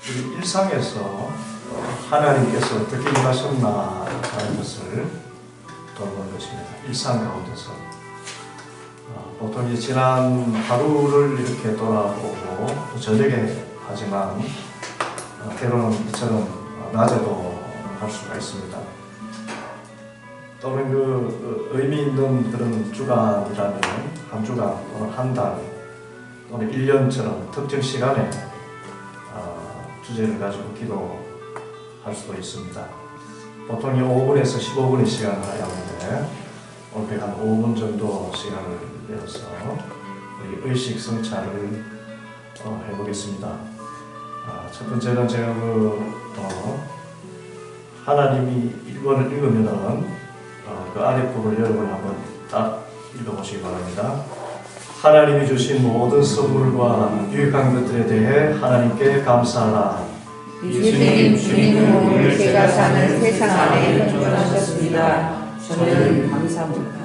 우리 일상에서 하나님께서 어떻게 일하셨나 하는 것을 돌아보는 것입니다. 일상 가운데서 보통 이제 지난 하루를 이렇게 돌아보고 또 저녁에 하지만 때로는 이처럼 낮에도 할 수가 있습니다. 또는 그 의미 있는 그런 주간이라면 한 주간 또는 한 달 또는 1년처럼 특정 시간에 주제를 가지고 기도할 수도 있습니다. 보통 5분에서 15분의 시간을 하는데 오늘 한 5분 정도 시간을 내어서 우리 의식 성찰을 해보겠습니다. 첫 번째는 제가 하나님이 1번을 읽으면은 그 아랫부분을 여러분 한번 딱 읽어보시기 바랍니다. 하나님이 주신 모든 선물과 유익한 것들에 대해 하나님께 감사하라. 예수님, 주님은 오늘 제가 사는 세상 안에 현존하셨습니다. 저는 감사합니다.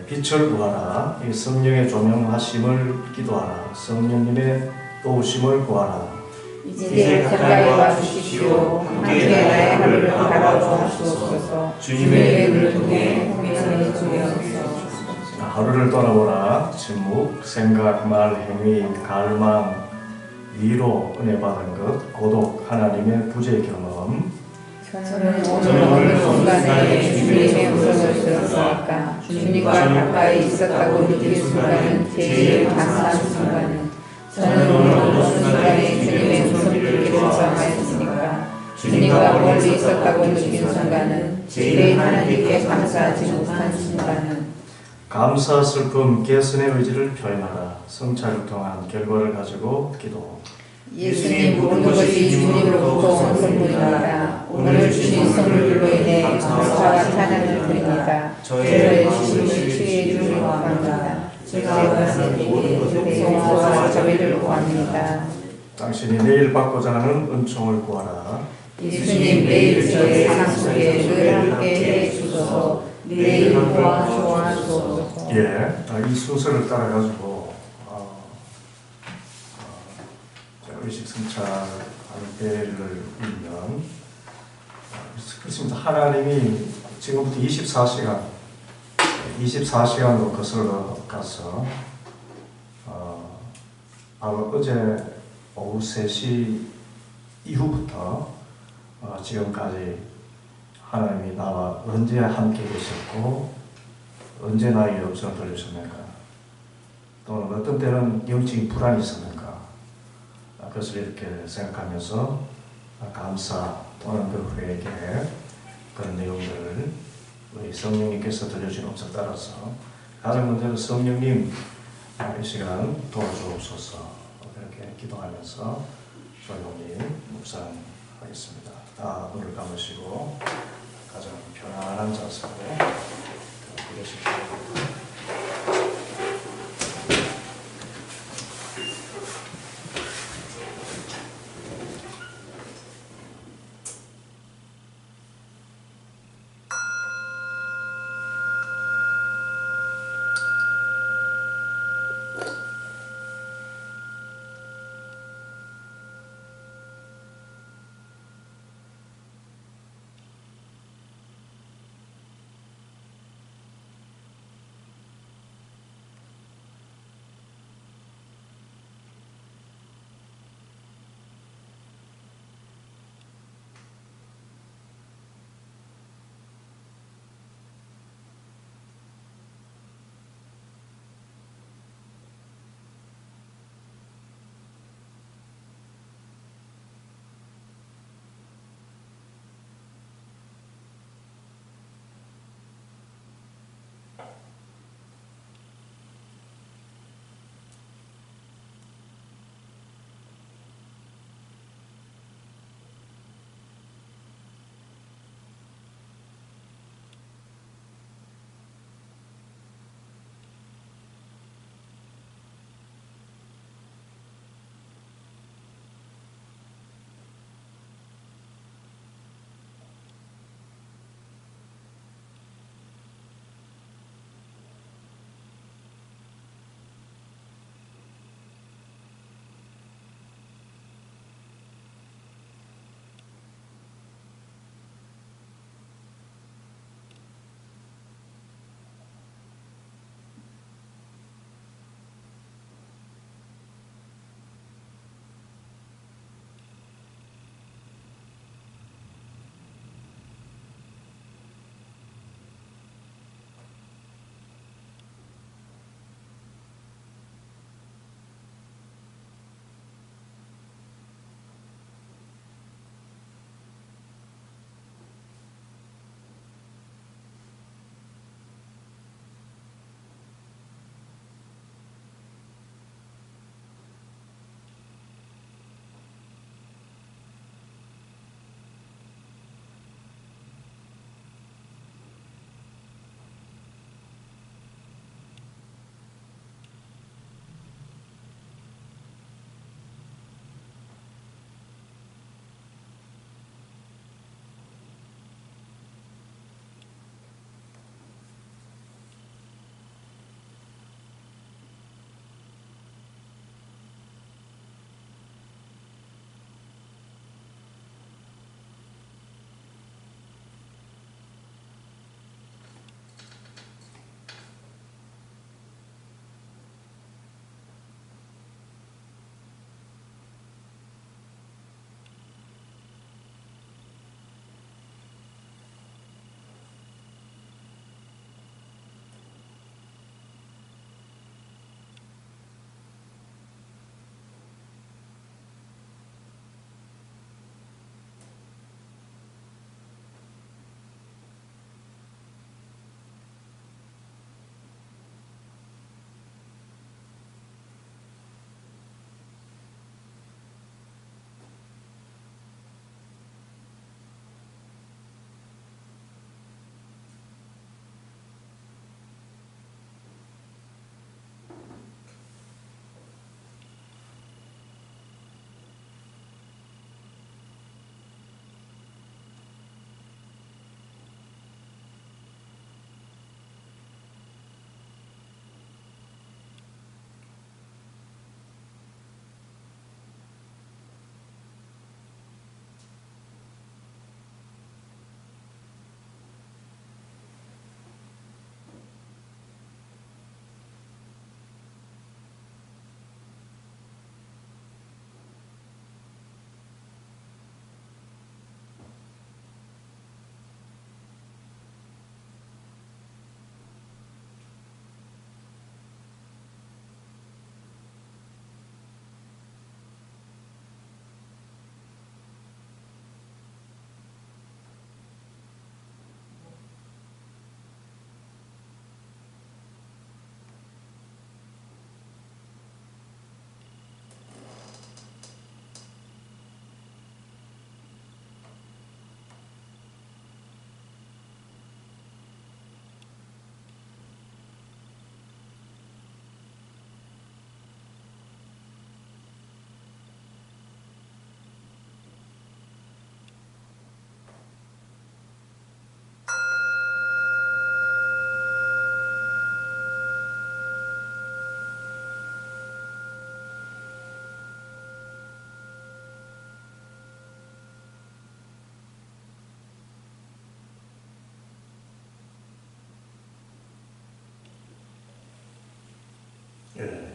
빛을 구하라. 성령의 조명하심을 기도하라. 성령님의 도우심을 구하라. 이제 가까이 와 주십시오. 함께 나의 하루를 바라보옵소서. 주님의 눈을 통해 공연을 주옵소서. 하루를 돌아보라. 침묵, 생각, 말, 행위, 갈망, 위로, 은혜 받은 것, 고독, 하나님의 부재 경험. 저는 오늘 어느 순간에 주님의 음성을 들었을까? 주님과 가까이 있었다고 느낄 순간은 제일 감사한 순간은 저는 오늘 어느 순간에 주님의 음성을 듣게 경험하였으니까 주님과 멀리 있었다고 느낀 순간은 제일 하나님께 감사하지 못한 순간은 감사, 슬픔, 개선의 의지를 표현하라. 성찰을 통한 결과를 가지고 기도. 예수님 모든 것이 주님으로부터 온 선물입니다. 오늘 주신 선물로 인해 감사와 찬양을 드립니다. 저의 주심을 취해 주시기 바랍니다. 제가 원하는 용서와 자비를 구합니다. 당신이 내일 받고자 하는 은총을 구하라. 예수님 매일 저의 삶 속에 늘 함께 해 주소서. 내일 도와주옵소서. 이 순서를 따라가지고 의식 성찰하는 배를 읽면 그렇습니다. 하나님이 지금부터 24시간으로 거슬러 가서 바로 어제 오후 3시 이후부터 지금까지 하나님이 나와 언제 함께 계셨고 언제 나의 음성을 들려주셨는가, 또는 어떤 때는 영적인 불안이 있었는가, 그것을 이렇게 생각하면서 감사 또는 그 후에게 그런 내용들을 우리 성령님께서 들려주신 음성 따라서 가장 먼저 성령님 이 시간 도와주옵소서 이렇게 기도하면서 조용히 묵상하겠습니다. 다 눈을 감으시고 가장 편안한 자세로 기도하십시오.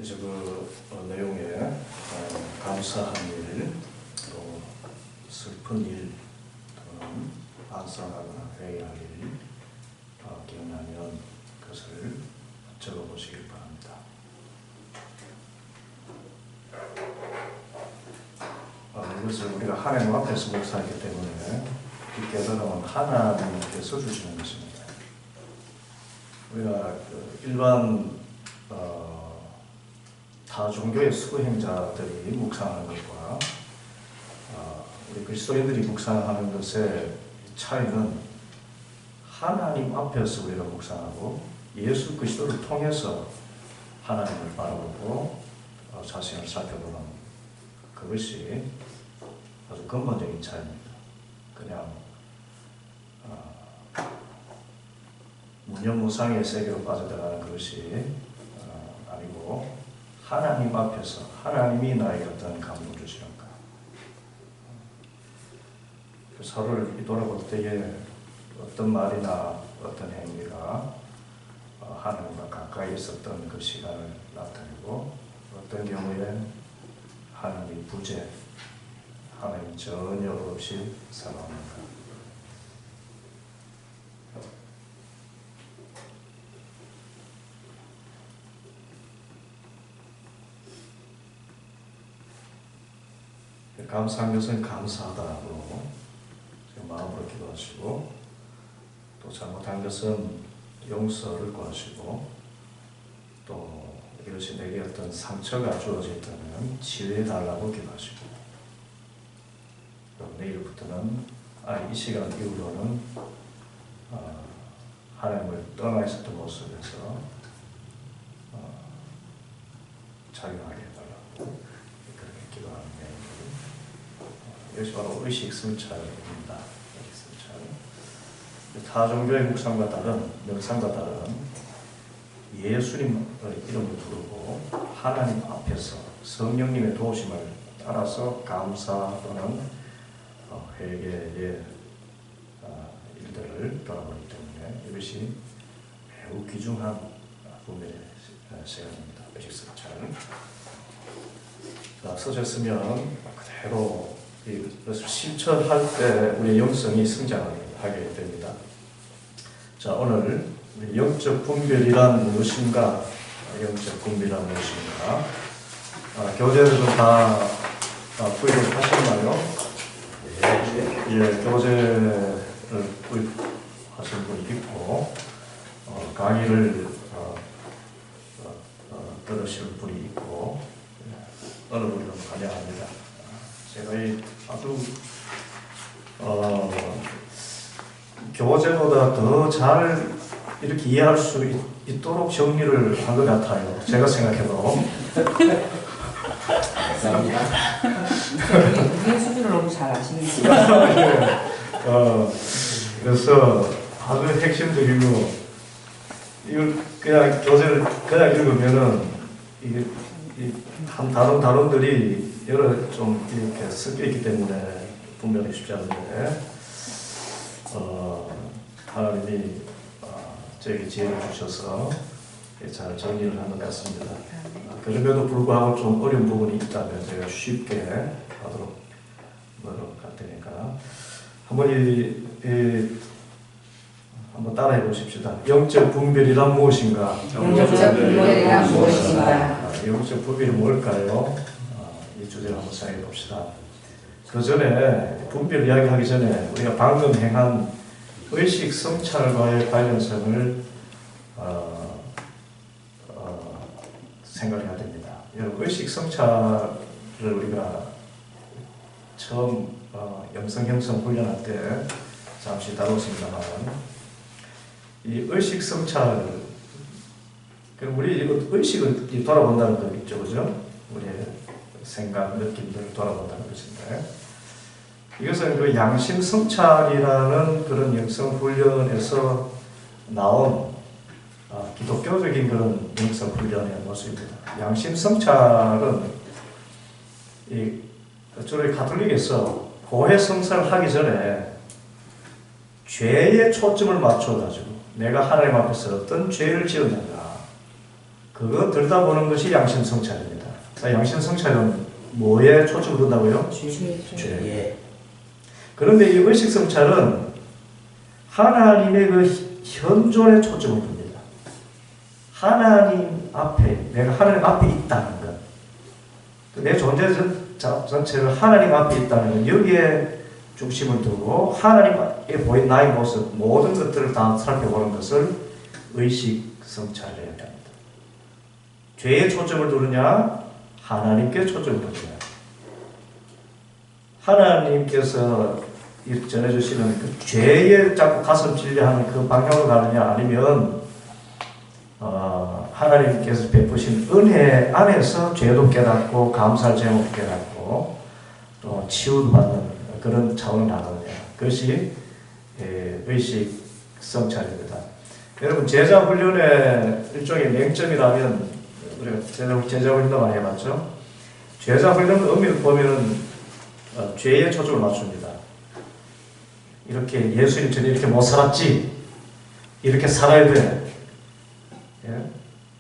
이제 그 내용에 감사한 일, 또 슬픈 일, 또는 반성하거나 회개할 일 기억나면 그것을 적어보시길 바랍니다. 이것을 우리가 하나님 앞에서 묵상했기 때문에 이 깨달음은 하나님께서 주시는 것입니다. 우리가 일반 타 종교의 수행자들이 묵상하는 것과 우리 그리스도인들이 묵상하는 것의 차이는 하나님 앞에서 우리가 묵상하고 예수 그리스도를 통해서 하나님을 바라보고 자신을 살펴보는 그것이 아주 근본적인 차이입니다. 그냥 무념무상의 세계로 빠져들어가는 그것이 아니고 하나님 앞에서 하나님이 나에게 어떤 감동을 주시는가, 서로를 돌아볼 때에 어떤 말이나 어떤 행위가 하나님과 가까이 있었던 그 시간을 나타내고 어떤 경우에 하나님 부재, 하나님 전혀 없이 살아오는가. 감사한 것은 감사하다고 마음으로 기도하시고, 또 잘못한 것은 용서를 구하시고, 또 이것이 내게 어떤 상처가 주어졌다면 치유해달라고 기도하시고, 또 내일부터는 이 시간 이후로는 하나님을 떠나 있었던 모습에서 자유하게 해달라고 그렇게 기도하는 내용입니다. 이것이 바로 의식 성찰입니다. 타 종교의 묵상과 다른, 명상과 다른 예수님의 이름을 부르고 하나님 앞에서 성령님의 도우심을 따라서 감사 또는 회개의 일들을 돌아보기 때문에 이것이 매우 귀중한 분의 시간입니다. 의식 성찰. 서셨으면 그대로 이것을 실천할 때 우리의 영성이 성장하게 됩니다. 자, 오늘 영적 분별이란 무엇인가? 영적 분별이란 무엇인가? 교재들은 다 구입을 하셨나요? 예, 교재를 구입하신 분이 있고 강의를 들으실 분이 있고 어느 분은 환영합니다. 제가 아주 교재보다 더 잘 이렇게 이해할 수 있도록 정리를 한 것 같아요. 제가 생각해도. 감사합니다. 우리의 수준을 너무 잘 아시는군요. 그래서 아주 핵심적이고, 이걸 그냥 교재를 그냥 읽으면은 이게 다른 단원들이 여러 좀 이렇게 섞여 있기 때문에 분별이 쉽지 않은데, 하나님이 저에게 지혜를 주셔서 잘 정리를 한 것 같습니다. 그럼에도 불구하고 좀 어려운 부분이 있다면 제가 쉽게 하도록 노력할 테니까 한번 따라해 보십시다. 영적 분별이란 무엇인가? 영적 분별이란 무엇인가? 영적 분별이 뭘까요? 이 주제를 한번 생각해 봅시다. 그 전에 분별 이야기하기 전에 우리가 방금 행한 의식 성찰과의 관련성을 생각해야 됩니다. 의식 성찰을 우리가 처음 영성 형성 훈련할 때 잠시 다뤘습니다만, 이 의식 성찰, 우리 의식을 돌아본다는 거 있죠, 그죠? 우리의 생각, 느낌들을 돌아본다는 것인데, 이것은 그 양심 성찰이라는 그런 영성 훈련에서 나온 기독교적인 그런 영성 훈련의 모습입니다. 양심 성찰은 주로 가톨릭에서 고해 성사를 하기 전에 죄에 초점을 맞춰가지고 내가 하나님 앞에서 어떤 죄를 지었는가, 그거 들여다보는 것이 양심성찰입니다. 양심성찰은 뭐에 초점을 둔다고요? 죄. 그런데 이 의식성찰은 하나님의 그 현존에 초점을 둡니다. 하나님 앞에, 내가 하나님 앞에 있다는 것. 내 존재 전체를 하나님 앞에 있다는 것. 여기에 중심을 두고 하나님에 보인 나의 모습, 모든 것들을 다 살펴보는 것을 의식성찰을 해야 합니다. 죄에 초점을 두느냐, 하나님께 초점을 두느냐. 하나님께서 전해주시는 그 죄에 자꾸 가슴 찔려하는 그 방향으로 가느냐, 아니면 하나님께서 베푸신 은혜 안에서 죄도 깨닫고 감사할 제목도 깨닫고 또 치유도 받는 그런 차원을 나누느냐. 그것이 의식 성찰입니다. 여러분, 제자 훈련의 일종의 맹점이라면, 우리가 제자 훈련도 많이 해봤죠. 제자 훈련 의미를 보면은 죄에 초점을 맞춥니다. 이렇게 예수님처럼 이렇게 못 살았지, 이렇게 살아야 돼. 예?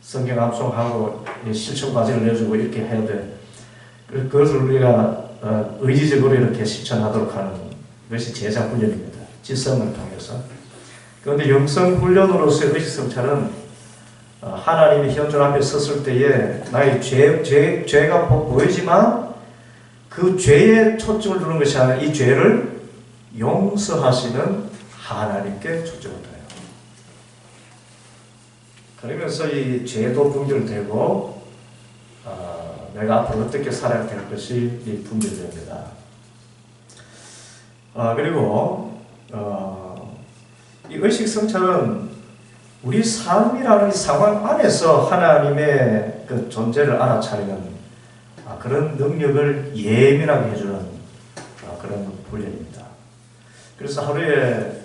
성경 암송하고 실천 과제를 내주고 이렇게 해야 돼. 그것을 우리가 의지적으로 이렇게 실천하도록 하는 것이 제자 훈련입니다. 지성을 통해서. 그런데 영성 훈련으로서의 의식성찰은 하나님의 현존 앞에 섰을 때에 나의 죄가 보이지만 그 죄에 초점을 두는 것이 아니라 이 죄를 용서하시는 하나님께 초점을 둬요. 그러면서 이 죄도 분별되고 내가 앞으로 어떻게 살아야 될 것이 분별됩니다. 그리고 이 의식성찰은 우리 삶이라는 이 상황 안에서 하나님의 그 존재를 알아차리는 그런 능력을 예민하게 해주는 그런 훈련입니다. 그래서 하루에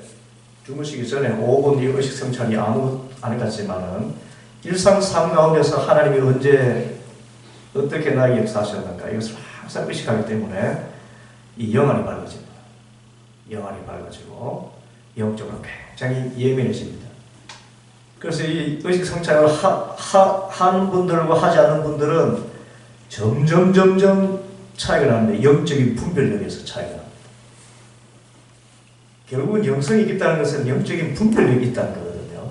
주무시기 전에 5분 이 의식성찰이 아무 안 같지만은 일상 삶 가운데서 하나님이 언제 어떻게 나에게 역사하셨는가 이것을 항상 의식하기 때문에 이 영안이 밝아집니다. 영안이 밝아지고 영적으로 굉장히 예민해집니다. 그래서 이 의식성찰을 하는 분들과 하지 않는 분들은 점점 차이가 나는데 영적인 분별력에서 차이가 납니다. 결국은 영성이 있다는 것은 영적인 분별력이 있다는 거거든요.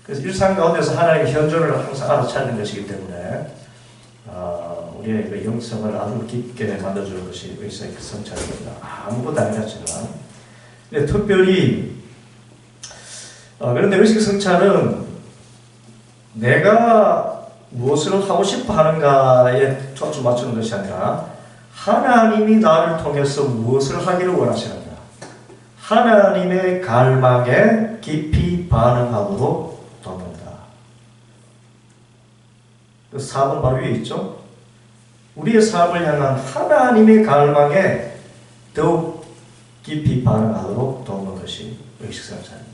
그래서 일상 가운데서 하나님의 현존을 항상 알아차리는 것이기 때문에 우리의 그 영성을 아주 깊게 만들어주는 것이 의식성찰입니다. 아무것도 아니었지만, 근데 특별히 그런데 의식성찰은 내가 무엇을 하고 싶어 하는가에 초점 맞추는 것이 아니라 하나님이 나를 통해서 무엇을 하기를 원하시는가, 하나님의 갈망에 깊이 반응하도록 돕는다. 4번 바로 위에 있죠. 우리의 삶을 향한 하나님의 갈망에 더욱 깊이 반응하도록 돕는 것이 의식성찰입니다.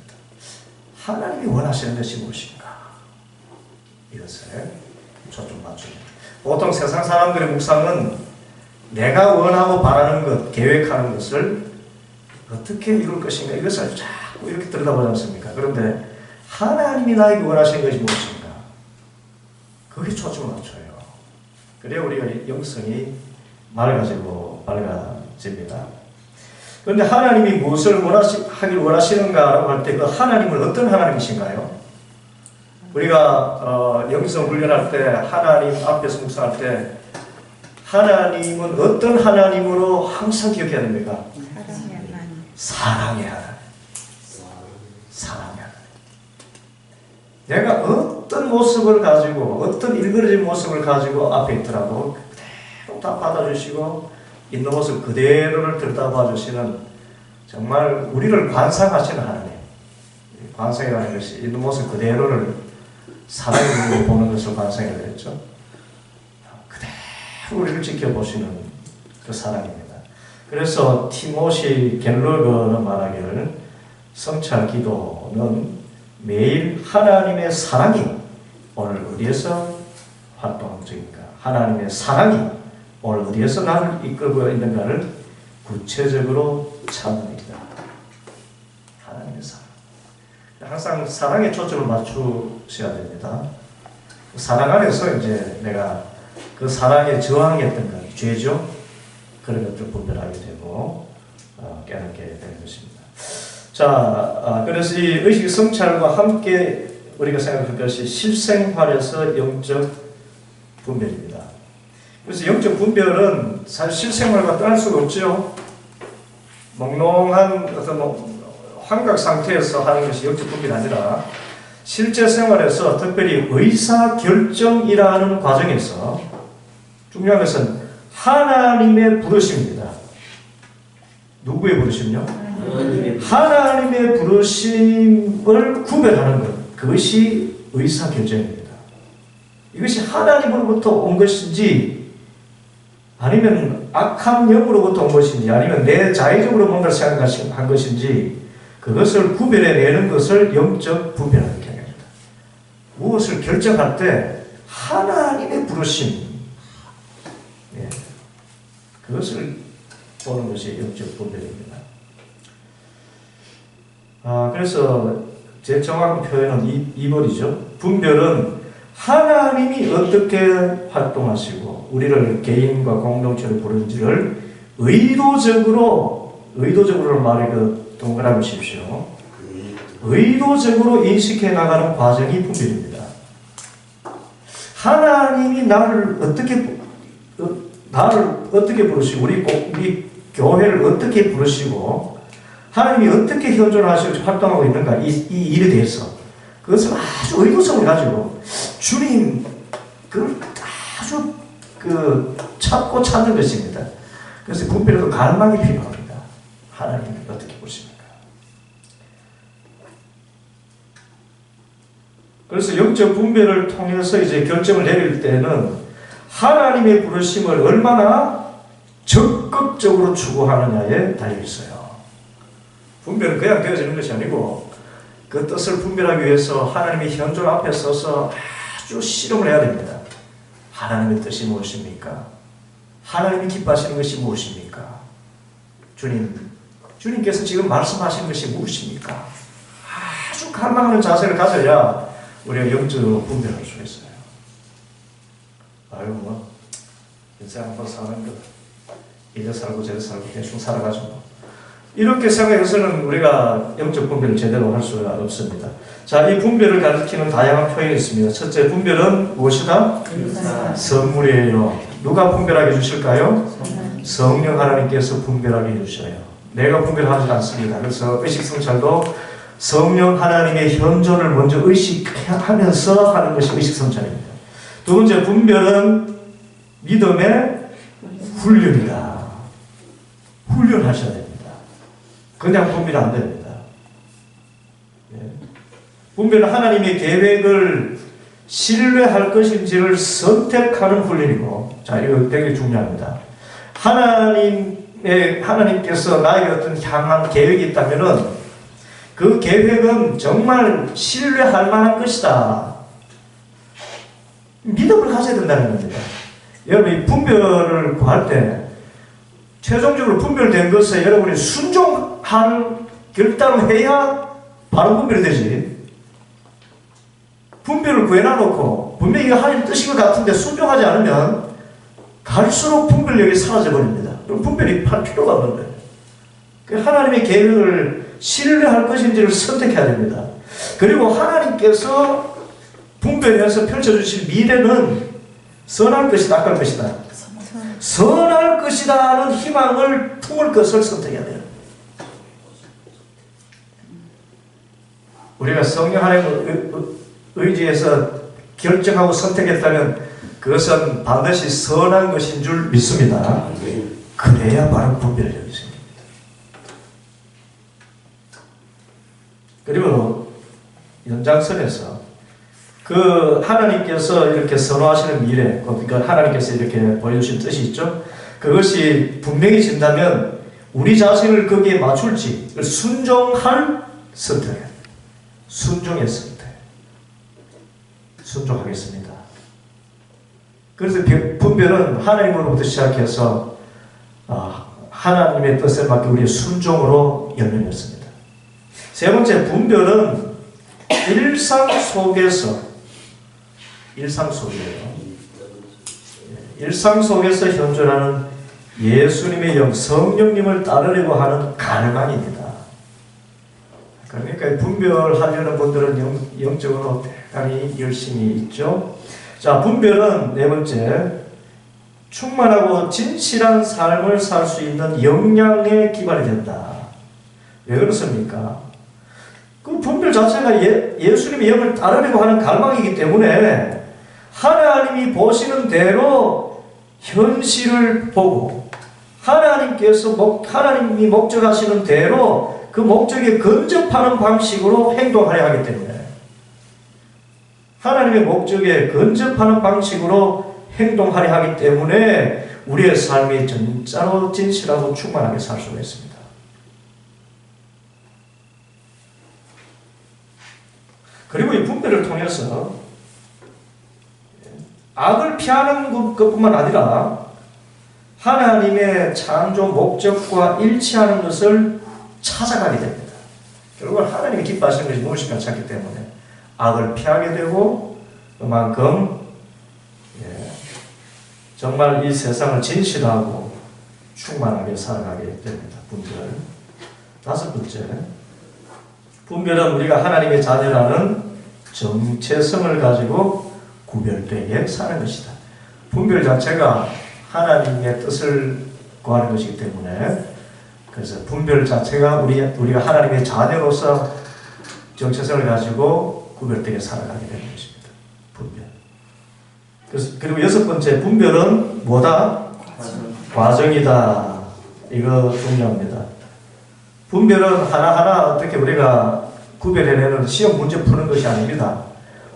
하나님이 원하시는 것이 무엇인가, 이것을 초점 맞춥니다. 보통 세상 사람들의 묵상은 내가 원하고 바라는 것, 계획하는 것을 어떻게 이룰 것인가, 이것을 자꾸 이렇게 들여다보지 않습니까? 그런데 하나님이 나에게 원하시는 것이 무엇인가, 거기에 초점을 맞춰요. 그래야 우리가 영성이 밝아집니다. 그런데 하나님이 무엇을 하길 원하시는가라고 할 때 그 하나님은 어떤 하나님이신가요? 우리가 영성 훈련할 때, 하나님 앞에서 묵상할 때 하나님은 어떤 하나님으로 항상 기억해야 됩니까? 사랑의 하나님. 사랑의 하나님. 내가 어떤 모습을 가지고, 어떤 일그러진 모습을 가지고 앞에 있더라도 그대로 다 받아주시고 있는 모습 그대로를 들여다봐 주시는, 정말 우리를 관상하시는 하나님. 관상이라는 것이 있는 모습 그대로를 사랑의 눈으로 보는 것을 관상이라고 했죠. 그대로 우리를 지켜보시는 그 사랑입니다. 그래서 티모시 갤러거는 말하기를 성찰 기도는 매일 하나님의 사랑이 오늘 어디에서 활동 중인가, 하나님의 사랑이 오늘 어디에서 나를 이끌고 있는가를 구체적으로 찾습니다. 하나님의 사랑. 항상 사랑에 초점을 맞추셔야 됩니다. 사랑 안에서 이제 내가 그 사랑에 저항했던 것, 죄죠. 그런 것들 분별하게 되고 깨닫게 되는 것입니다. 자, 그래서 이 의식 성찰과 함께 우리가 생각할 것이 실생활에서 영적 분별입니다. 그래서 영적 분별은 사실 실생활과 떠날 수가 없죠. 몽롱한 어떤 환각 상태에서 하는 것이 영적 분별이 아니라 실제 생활에서 특별히 의사결정이라는 과정에서 중요한 것은 하나님의 부르심입니다. 누구의 부르심요? 하나님의 부르심을 구별하는 것, 그것이 의사결정입니다. 이것이 하나님으로부터 온 것인지 아니면 악한 영으로부터 온 것인지 아니면 내 자의적으로 뭔가를 생각한 것인지 그것을 구별해내는 것을 영적 분별하는 경향입니다. 무엇을 결정할 때 하나님의 부르심, 그것을 보는 것이 영적 분별입니다. 그래서 제 정확한 표현은 2번이죠. 분별은 하나님이 어떻게 활동하시고 우리를 개인과 공동체로 부르는지를 의도적으로 말해 동그라미 칩시오. 의도적으로 인식해 나가는 과정이 분별입니다. 하나님이 나를 어떻게 부르시고 우리 교회를 어떻게 부르시고 하나님이 어떻게 현존하시고 활동하고 있는가 이 일에 대해서 그것을 아주 의도성을 가지고 주님 그걸 아주 찾고 찾는 것입니다. 그래서 분별에도 갈망이 필요합니다. 하나님이 어떻게 보십니까? 그래서 영적 분별을 통해서 이제 결정을 내릴 때는 하나님의 부르심을 얼마나 적극적으로 추구하느냐에 달려 있어요. 분별은 그냥 되어지는 것이 아니고 그 뜻을 분별하기 위해서 하나님의 현존 앞에 서서 아주 실험을 해야 됩니다. 하나님의 뜻이 무엇입니까? 하나님이 기뻐하시는 것이 무엇입니까? 주님께서 지금 말씀하시는 것이 무엇입니까? 아주 갈망하는 자세를 가져야 우리가 영적으로 분별할 수 있어요. 인생 한번 사는 것, 이래 살고 저래 살고 대충 살아가지고 이렇게 생각해서는 우리가 영적 분별을 제대로 할 수가 없습니다. 자, 이 분별을 가리키는 다양한 표현이 있습니다. 첫째, 분별은 무엇이다? 선물이에요. 누가 분별하게 해주실까요? 성령 하나님께서 분별하게 해주셔요. 내가 분별하지 않습니다. 그래서 의식성찰도 성령 하나님의 현존을 먼저 의식하면서 하는 것이 의식성찰입니다. 두 번째, 분별은 믿음의 훈련이다. 훈련하셔야 됩니다. 그냥 분별 안 됩니다. 분별은 하나님의 계획을 신뢰할 것인지를 선택하는 훈련이고, 자, 이거 되게 중요합니다. 하나님께서 나에게 어떤 향한 계획이 있다면은 그 계획은 정말 신뢰할 만한 것이다. 믿음을 가져야 된다는 겁니다. 여러분이 분별을 구할 때 최종적으로 분별된 것에 여러분이 순종한 결단을 해야 바로 분별이 되지. 분별을 구해놔놓고 분명히 하나님 뜻인 것 같은데 순종하지 않으면 갈수록 분별력이 사라져버립니다. 그럼 분별이 할 필요가 없는 거예요. 하나님의 계획을 신뢰할 것인지를 선택해야 됩니다. 그리고 하나님께서 분별해서 펼쳐주실 미래는 선할 것이다, 악할 것이다. 선할 것이라는 희망을 품을 것을 선택해야 돼요. 우리가 성령 하나님의 의지에서 결정하고 선택했다면 그것은 반드시 선한 것인 줄 믿습니다. 그래야 바로 분별력이 생깁니다. 그리고 연장선에서 그 하나님께서 이렇게 선호하시는 미래, 그러니까 하나님께서 이렇게 보여주신 뜻이 있죠. 그것이 분명해진다면 우리 자신을 거기에 맞출지 순종할 선택, 순종의 선택, 순종하겠습니다. 그래서 분별은 하나님으로부터 시작해서 하나님의 뜻에 맞게 우리의 순종으로 열려있습니다. 세 번째, 분별은 일상 속에서 일상 속이에요. 일상 속에서 현존하는 예수님의 영, 성령님을 따르려고 하는 갈망입니다. 그러니까 분별하려는 분들은 영적으로 대단히 열심히 있죠. 자, 분별은 네 번째, 충만하고 진실한 삶을 살 수 있는 역량에 기반이 된다. 왜 그렇습니까? 그 분별 자체가 예수님의 영을 따르려고 하는 갈망이기 때문에 하나님이 보시는 대로 현실을 보고 하나님이 목적하시는 대로 그 목적에 근접하는 방식으로 행동하려 하기 때문에 하나님의 목적에 근접하는 방식으로 행동하려 하기 때문에 우리의 삶이 진짜로 진실하고 충만하게 살 수가 있습니다. 그리고 이 분별을 통해서 악을 피하는 것뿐만 아니라 하나님의 창조 목적과 일치하는 것을 찾아가게 됩니다. 결국은 하나님이 기뻐하시는 것이 무엇인가 찾기 때문에 악을 피하게 되고 그만큼 정말 이 세상을 진실하고 충만하게 살아가게 됩니다. 분별. 다섯 번째, 분별은 우리가 하나님의 자녀라는 정체성을 가지고 구별되게 사는 것이다. 분별 자체가 하나님의 뜻을 구하는 것이기 때문에 그래서 분별 자체가 우리가 하나님의 자녀로서 정체성을 가지고 구별되게 살아가게 되는 것입니다. 분별. 그리고 여섯 번째, 분별은 뭐다? 과정이다. 이거 중요합니다. 분별은 하나하나 어떻게 우리가 구별해내는 시험 문제 푸는 것이 아닙니다.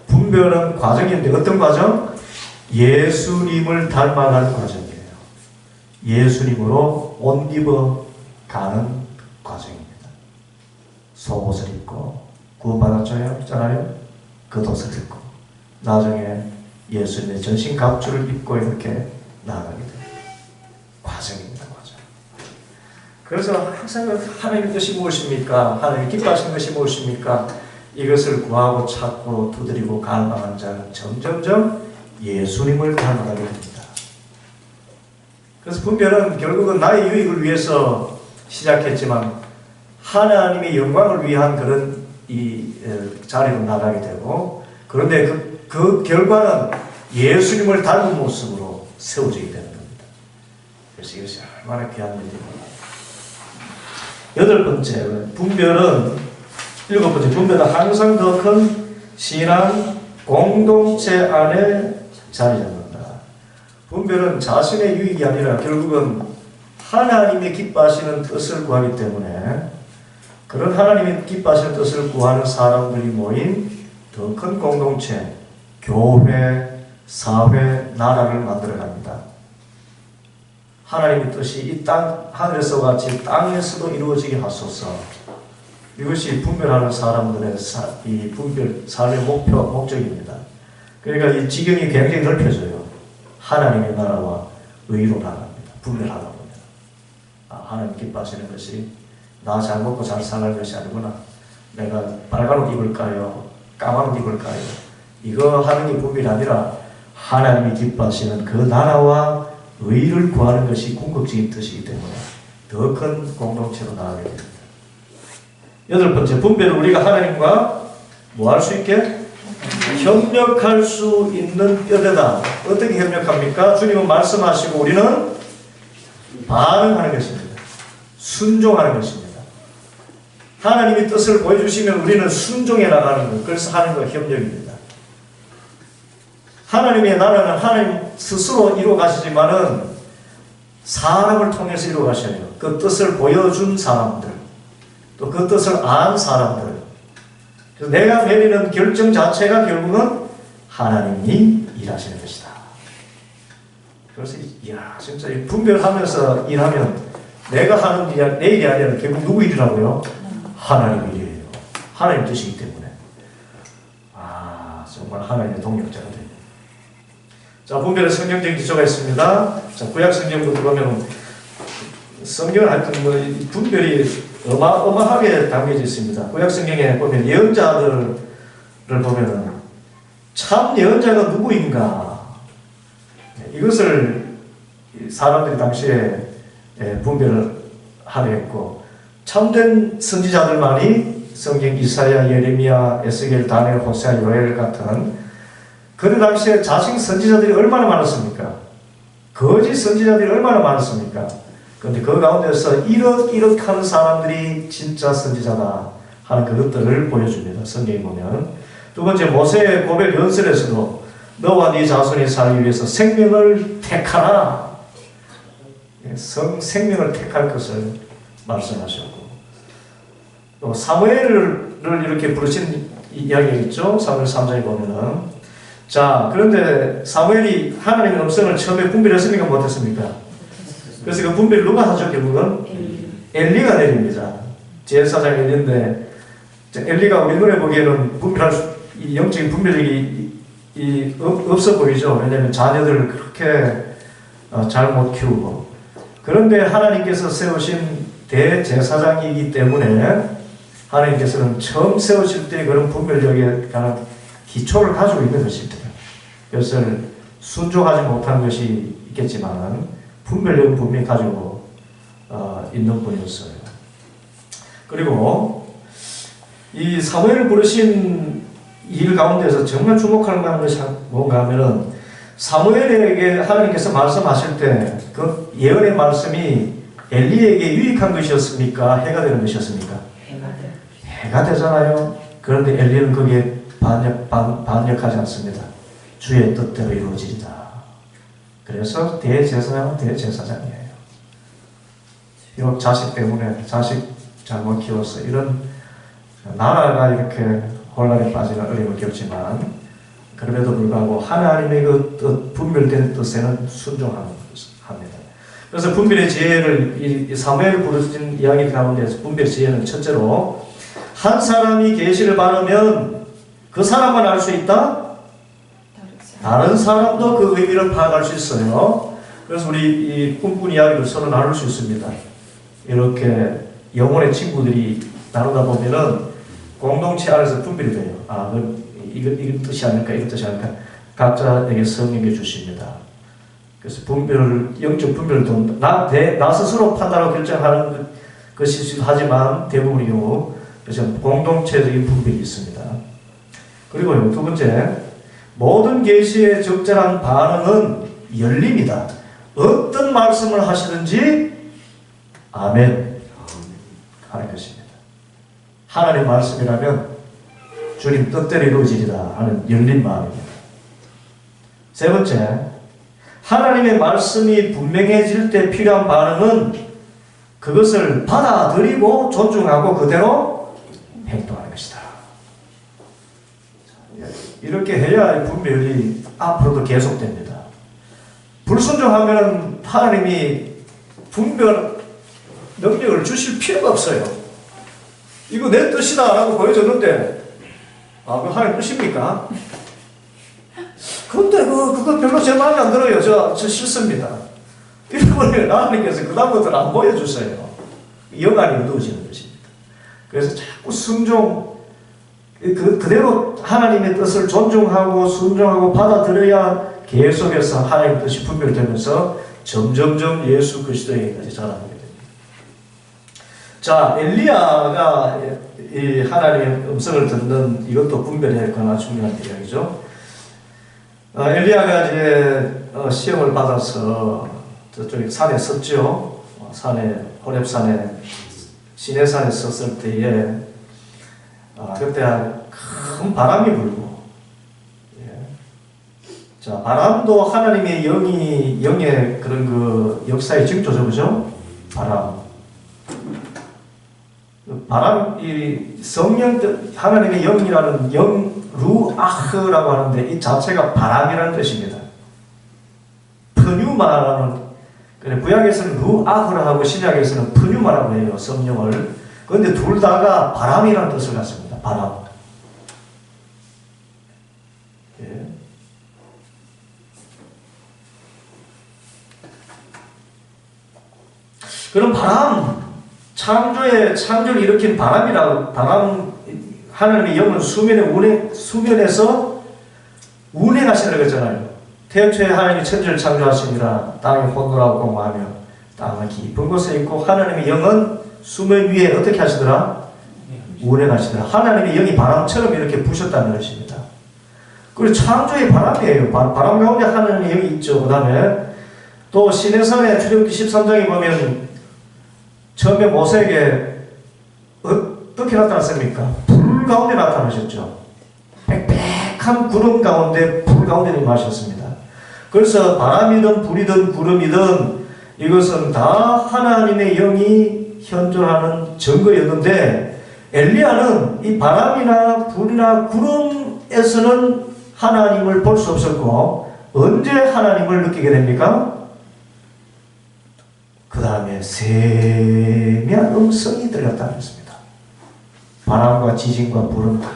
분별은 과정인데 어떤 과정? 예수님을 닮아가는 과정이에요. 예수님으로 옷 입어가는 과정입니다. 속옷을 입고 구원받았잖아요. 겉옷을 입고 나중에 예수님의 전신갑주를 입고 이렇게 나아가게 됩니다. 과정입니다. 과정. 그래서 항상 하나님의 뜻이 무엇입니까? 하나님이 기뻐하시는 것이 무엇입니까? 이것을 구하고 찾고 두드리고 갈망한 자는 점점점 예수님을 닮아가게 됩니다. 그래서 분별은 결국은 나의 유익을 위해서 시작했지만 하나님의 영광을 위한 그런 이 자리로 나가게 되고 그런데 그 결과는 예수님을 닮은 모습으로 세워지게 되는 겁니다. 그래서 이것이 얼마나 귀한 일입니다. 여덟 번째, 일곱 번째, 분별은 항상 더 큰 신앙 공동체 안에 자리 잡는다. 분별은 자신의 유익이 아니라 결국은 하나님이 기뻐하시는 뜻을 구하기 때문에 그런 하나님이 기뻐하시는 뜻을 구하는 사람들이 모인 더 큰 공동체, 교회, 사회, 나라를 만들어갑니다. 하나님의 뜻이 이 땅, 하늘에서 같이 땅에서도 이루어지게 하소서. 이것이 분별하는 사람들의 이 분별, 삶의 목적입니다. 그러니까 이 지경이 굉장히 넓혀져요. 하나님의 나라와 의로 나갑니다. 분별하다 보면. 하나님 기뻐하시는 것이 나 잘 먹고 잘 살아갈 것이 아니구나. 내가 빨간 옷 입을까요? 까만 옷 입을까요? 이거 하는 게 분별이 아니라 하나님이 기뻐하시는 그 나라와 의를 구하는 것이 궁극적인 뜻이기 때문에 더 큰 공동체로 나가게 됩니다. 여덟 번째, 분별은 우리가 하나님과 뭐 할 수 있게? 협력할 수 있는 뼈대다. 어떻게 협력합니까? 주님은 말씀하시고 우리는 반응하는 것입니다. 순종하는 것입니다. 하나님이 뜻을 보여주시면 우리는 순종해 나가는 것, 그래서 하는 것 협력입니다. 하나님의 나라는 하나님 스스로 이루어 가시지만은 사람을 통해서 이루어 가셔야 돼요. 그 뜻을 보여준 사람들, 또 그 뜻을 안 사람들. 그래서 내가 내리는 결정 자체가 결국은 하나님이 일하시는 것이다. 그래서 진짜 분별하면서 일하면 내가 하는 일이 내 일이 아니라 결국 누구 일이라고요? 하나님 일이에요. 하나님 뜻이기 때문에. 정말 하나님의 동력자가 됩니다. 자, 분별의 성경적인 기초가 있습니다. 자, 구약 성경부터 보면 성경은 하여튼 분별이 어마어마하게 담겨져 있습니다. 구약 성경에 보면 예언자들을 보면은 참 예언자가 누구인가? 이것을 사람들이 당시에 분별을 하려 했고, 참된 선지자들만이 성경 이사야, 예레미야, 에스겔, 다니엘, 호세아, 요엘 같은 그 당시에 자칭 선지자들이 얼마나 많았습니까? 거짓 선지자들이 얼마나 많았습니까? 그런데 그 가운데서 이렇게 사람들이 진짜 선지자다 하는 그것들을 보여줍니다. 성경에 보면. 두 번째, 모세의 고백 연설에서도 너와 네 자손이 살기 위해서 생명을 택하라. 생명을 택할 것을 말씀하셨고, 또 사무엘을 이렇게 부르신 이야기가 있죠. 사무엘 3장에 보면은. 자, 그런데 사무엘이 하나님의 음성을 처음에 분별했습니까? 못했습니까? 그래서 그 분별을 누가 하죠? 결국은 엘리가 내립니다. 제사장 엘리인데, 엘리가 우리 눈에 보기에는 이 영적인 분별력이 없어 보이죠. 왜냐하면 자녀들을 그렇게 잘 못 키우고. 그런데 하나님께서 세우신 대제사장이기 때문에 하나님께서는 처음 세우실 때 그런 분별력에 관한 기초를 가지고 있는 것입니다. 그것을 순종하지 못한 것이 있겠지만 분별력은 분명히 가지고 있는 분이었어요. 그리고 이 사무엘을 부르신 일 가운데서 정말 주목할 만한 것이 뭔가 하면은, 사무엘에게 하나님께서 말씀하실 때 그 예언의 말씀이 엘리에게 유익한 것이었습니까? 해가 되는 것이었습니까? 해가 되잖아요. 그런데 엘리는 거기에 반역하지 않습니다. 주의 뜻대로 이루어지리다. 그래서 대제사장은 대제사장이에요. 비록 자식 때문에, 자식 잘못 키워서 이런 나라가 이렇게 혼란에 빠지는 어려움을 겪지만, 그럼에도 불구하고 하나님의 그 뜻, 분별된 뜻에는 순종합니다. 그래서 분별의 지혜를, 이 사무엘 부르신 이야기 가운데서 분별의 지혜는 첫째로, 한 사람이 계시를 받으면 그 사람만 알 수 있다? 다른 사람도 그 의미를 파악할 수 있어요. 그래서 우리 이 꿈꾼 이야기를 서로 나눌 수 있습니다. 이렇게 영혼의 친구들이 나누다 보면은 공동체 안에서 분별이 돼요. 아, 이건 뜻이 아닐까, 이건 뜻이 아닐까. 각자에게 성령이 주십니다. 그래서 영적 분별도 나 스스로 판단하고 결정하는 것이기도 하지만 대부분의 경우 그래서 공동체적인 분별이 있습니다. 그리고 두 번째, 모든 계시의 적절한 반응은 열림이다. 어떤 말씀을 하시든지 아멘 하는 것입니다. 하나님 말씀이라면 주님 뜻대로 이루어지리라 하는 열린 마음입니다. 세 번째, 하나님의 말씀이 분명해질 때 필요한 반응은 그것을 받아들이고 존중하고 그대로 행동하는 것이다. 이렇게 해야 분별이 앞으로도 계속됩니다. 불순종하면 하나님이 분별 능력을 주실 필요가 없어요. 이거 내 뜻이다 라고 보여줬는데, 아, 그 하나님 뜻입니까? 근데 그거 별로 제 마음에 안 들어요. 저 싫습니다. 이러면 하나님께서 그다음부터는 안 보여주세요. 영안이 어두워지는 것입니다. 그래서 자꾸 순종, 그대로 하나님의 뜻을 존중하고 순종하고 받아들여야 계속해서 하나님의 뜻이 분별되면서 점점점 예수 그리스도에게까지 자라나게 됩니다. 자, 엘리야가 이 하나님의 음성을 듣는 이것도 분별에 관한 중요한 이야기죠. 엘리야가 이제 시험을 받아서 저쪽에 산에 섰죠. 산에, 호렙산에, 시내산에 섰을 때에 그때 큰 바람이 불고, 자, 바람도 하나님의 영의 그런 그 역사의 징조죠, 그죠? 바람, 이 성령, 하나님의 영이라는 루아흐라고 하는데 이 자체가 바람이라는 뜻입니다. 프뉴마라는, 구약에서는 루아흐라 하고 신약에서는 프뉴마라고 해요, 성령을. 그런데 둘 다가 바람이라는 뜻을 갖습니다. 바람. 예. 그럼 바람, 창조를 일으킨 바람, 하나님의 영은 수면에서 운행하시라고 했잖아요. 태초에 하나님이 천지를 창조하시니라 땅이 혼돈하고 공허하며 땅은 깊은 곳에 있고 하나님의 영은 수면 위에 어떻게 하시더라? 운행하시더라. 하나님의 영이 바람처럼 이렇게 부셨다는 것입니다. 그리고 창조의 바람이에요. 바람 가운데 하나님의 영이 있죠. 그 다음에 또 시내산의 출애굽기 13장에 보면 처음에 모세에게 어떻게 나타났습니까? 불 가운데 나타나셨죠. 빽빽한 구름 가운데 불 가운데 임하셨습니다. 그래서 바람이든 불이든 구름이든 이것은 다 하나님의 영이 현존하는 증거였는데 엘리야는 이 바람이나 불이나 구름에서는 하나님을 볼 수 없었고 언제 하나님을 느끼게 됩니까? 그 다음에 세미한 음성이 들렸다는 것입니다. 바람과 지진과 불은 다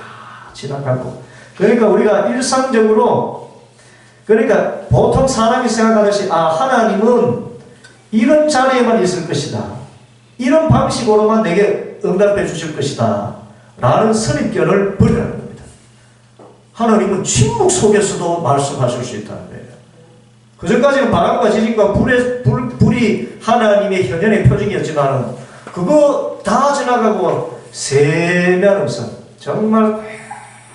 지나가고 그러니까 우리가 일상적으로 그러니까 보통 사람이 생각하듯이 하나님은 이런 자리에만 있을 것이다. 이런 방식으로만 내게 응답해 주실 것이다. 라는 선입견을 버리라는 겁니다. 하나님은 침묵 속에서도 말씀하실 수 있다는 거예요. 그전까지는 바람과 지진과 불이 하나님의 현현의 표징이었지만 그거 다 지나가고 세미한 음성 정말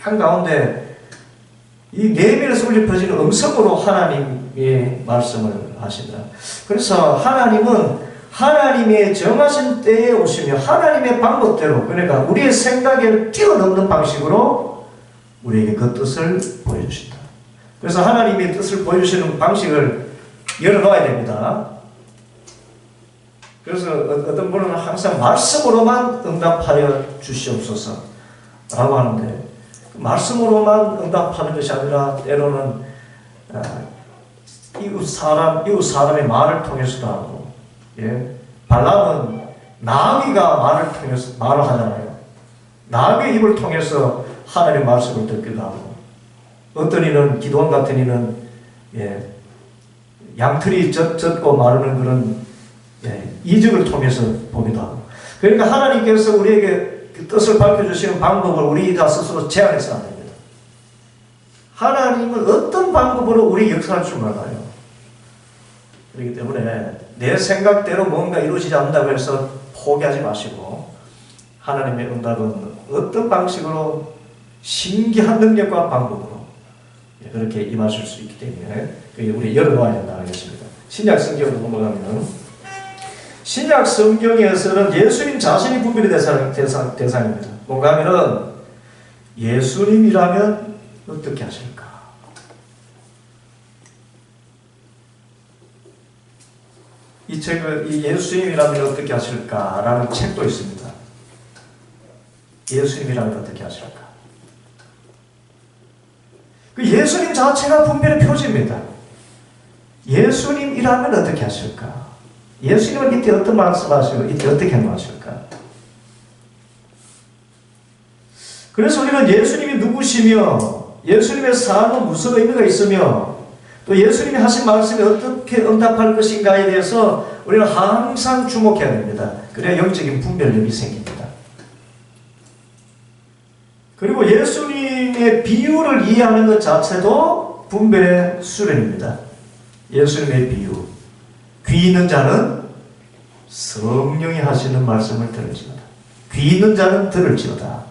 한가운데 이 내면에서 울려 퍼지는 음성으로 하나님의 말씀을 하시더라. 그래서 하나님은 하나님의 정하신 때에 오시며 하나님의 방법대로 그러니까 우리의 생각을 뛰어넘는 방식으로 우리에게 그 뜻을 보여주신다. 그래서 하나님의 뜻을 보여주시는 방식을 열어놔야 됩니다. 그래서 어떤 분은 항상 말씀으로만 응답하여 주시옵소서 라고 하는데 말씀으로만 응답하는 것이 아니라 때로는 이웃 사람의 말을 통해서도 하고 발람은 나귀가 말을 통해서 말을 하잖아요. 나귀의 입을 통해서 하나님의 말씀을 듣기도 하고 어떤 이는 기도원 같은 이는 양털이 젖고 마르는 그런 이적을 통해서 보기도 하고 그러니까 하나님께서 우리에게 그 뜻을 밝혀주시는 방법을 우리가 스스로 제안해서 안 됩니다. 하나님은 어떤 방법으로 우리 역사할 줄 몰라요. 그렇기 때문에 내 생각대로 뭔가 이루어지지 않는다고 해서 포기하지 마시고 하나님의 응답은 어떤 방식으로 신기한 능력과 방법으로 그렇게 임하실 수 있기 때문에 우리 열어놓아야 된다는 것입니다. 신약 성경으로 넘어가면 신약 성경에서는 예수님 자신이 분별의 대상입니다. 뭔가 하면은 예수님이라면 어떻게 하실까? 이 책을 이 예수님이라면 어떻게 하실까라는 책도 있습니다. 예수님이라면 어떻게 하실까? 그 예수님 자체가 분별의 표지입니다. 예수님이라면 어떻게 하실까? 예수님은 이때 어떤 말씀하시고 이때 어떻게 행동하실까? 그래서 우리는 예수님이 누구시며 예수님의 삶은 무슨 의미가 있으며 또 예수님이 하신 말씀에 어떻게 응답할 것인가에 대해서 우리는 항상 주목해야 됩니다. 그래야 영적인 분별력이 생깁니다. 그리고 예수님의 비유를 이해하는 것 자체도 분별의 수련입니다. 예수님의 비유. 귀 있는 자는 성령이 하시는 말씀을 들을지어다. 귀 있는 자는 들을지어다.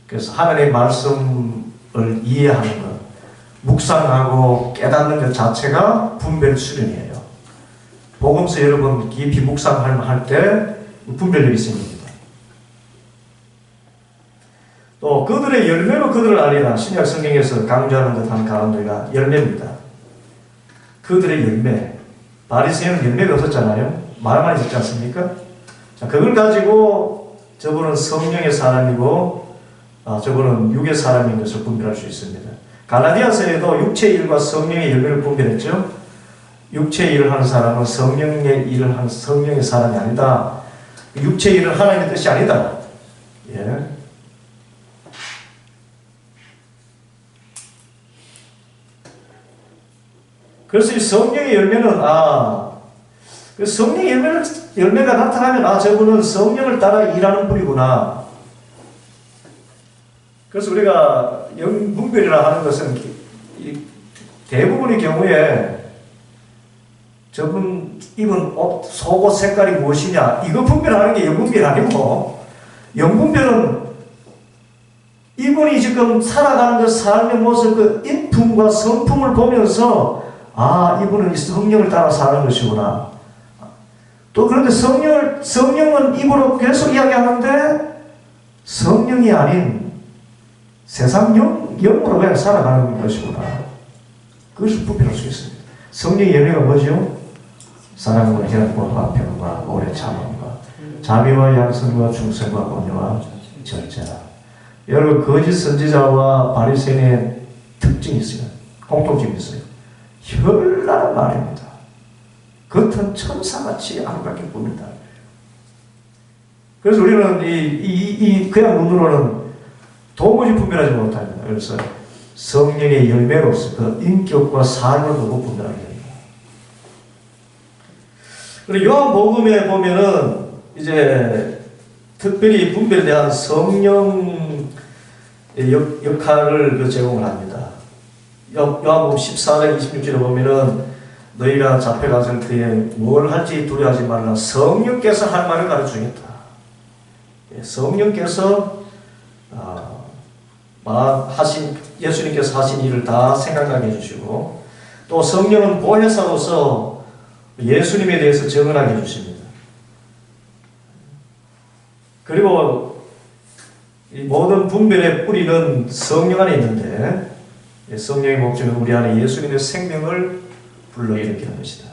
그래서 하나님의 말씀을 이해하는 것, 묵상하고 깨닫는 것 자체가 분별 수련이에요. 복음서 여러분 깊이 묵상할 때 분별력이 생깁니다. 또 그들의 열매로 그들을 알리라. 신약 성경에서 강조하는 듯한 가운데가 열매입니다. 그들의 열매. 바리새인은 열매가 없었잖아요. 말만 있었지 않습니까? 자, 그걸 가지고 저분은 성령의 사람이고 저분은 육의 사람인 것을 분별할 수 있습니다. 갈라디아서에도 육체의 일과 성령의 열매를 분별했죠. 육체의 일을 하는 사람은 성령의 일을 하는 성령의 사람이 아니다. 육체의 일은 하나님의 뜻이 아니다. 예. 그래서 이 성령의 열매는 성령의 열매가 나타나면 저분은 성령을 따라 일하는 분이구나. 그래서 우리가 영분별이라 하는 것은 대부분의 경우에 저분 입은 옷, 속옷 색깔이 무엇이냐 이거 분별하는 게 영분별 아니고, 영분별은 이분이 지금 살아가는 그 삶의 모습, 그 인품과 성품을 보면서 이분은 이 성령을 따라 사는 것이구나. 또 그런데 성령은 입으로 계속 이야기하는데 성령이 아닌 세상 영으로 그냥 살아가는 것이구나. 그것을 분별할 수 있습니다. 성령의 열매가 뭐죠? 사랑과 희락과 평안과 오래 참음과 자비와 양선과 충성과 온유와 절제라. 여러분, 거짓 선지자와 바리새인의 특징이 있어요. 공통점이 있어요. 현란한 말입니다. 겉은 천사같이 아름답게 봅니다. 그래서 우리는 그냥 눈으로는 도무지 분별하지 못합니다. 그래서 성령의 열매로서 그 인격과 삶을 보고 분별하게 됩니다. 그리고 요한복음에 보면은 이제 특별히 분별에 대한 성령의 역할을 제공을 합니다. 요한복음 14장 26절에 보면은 너희가 잡혀갔을 때에 뭘 할지 두려워하지 말라. 성령께서 할 말을 가르쳐주겠다. 성령께서 예수님께서 하신 일을 다 생각나게 해주시고, 또 성령은 보혜사로서 예수님에 대해서 증언하게 해주십니다. 그리고 이 모든 분별의 뿌리는 성령 안에 있는데, 성령의 목적은 우리 안에 예수님의 생명을 불러일으키는 것이다.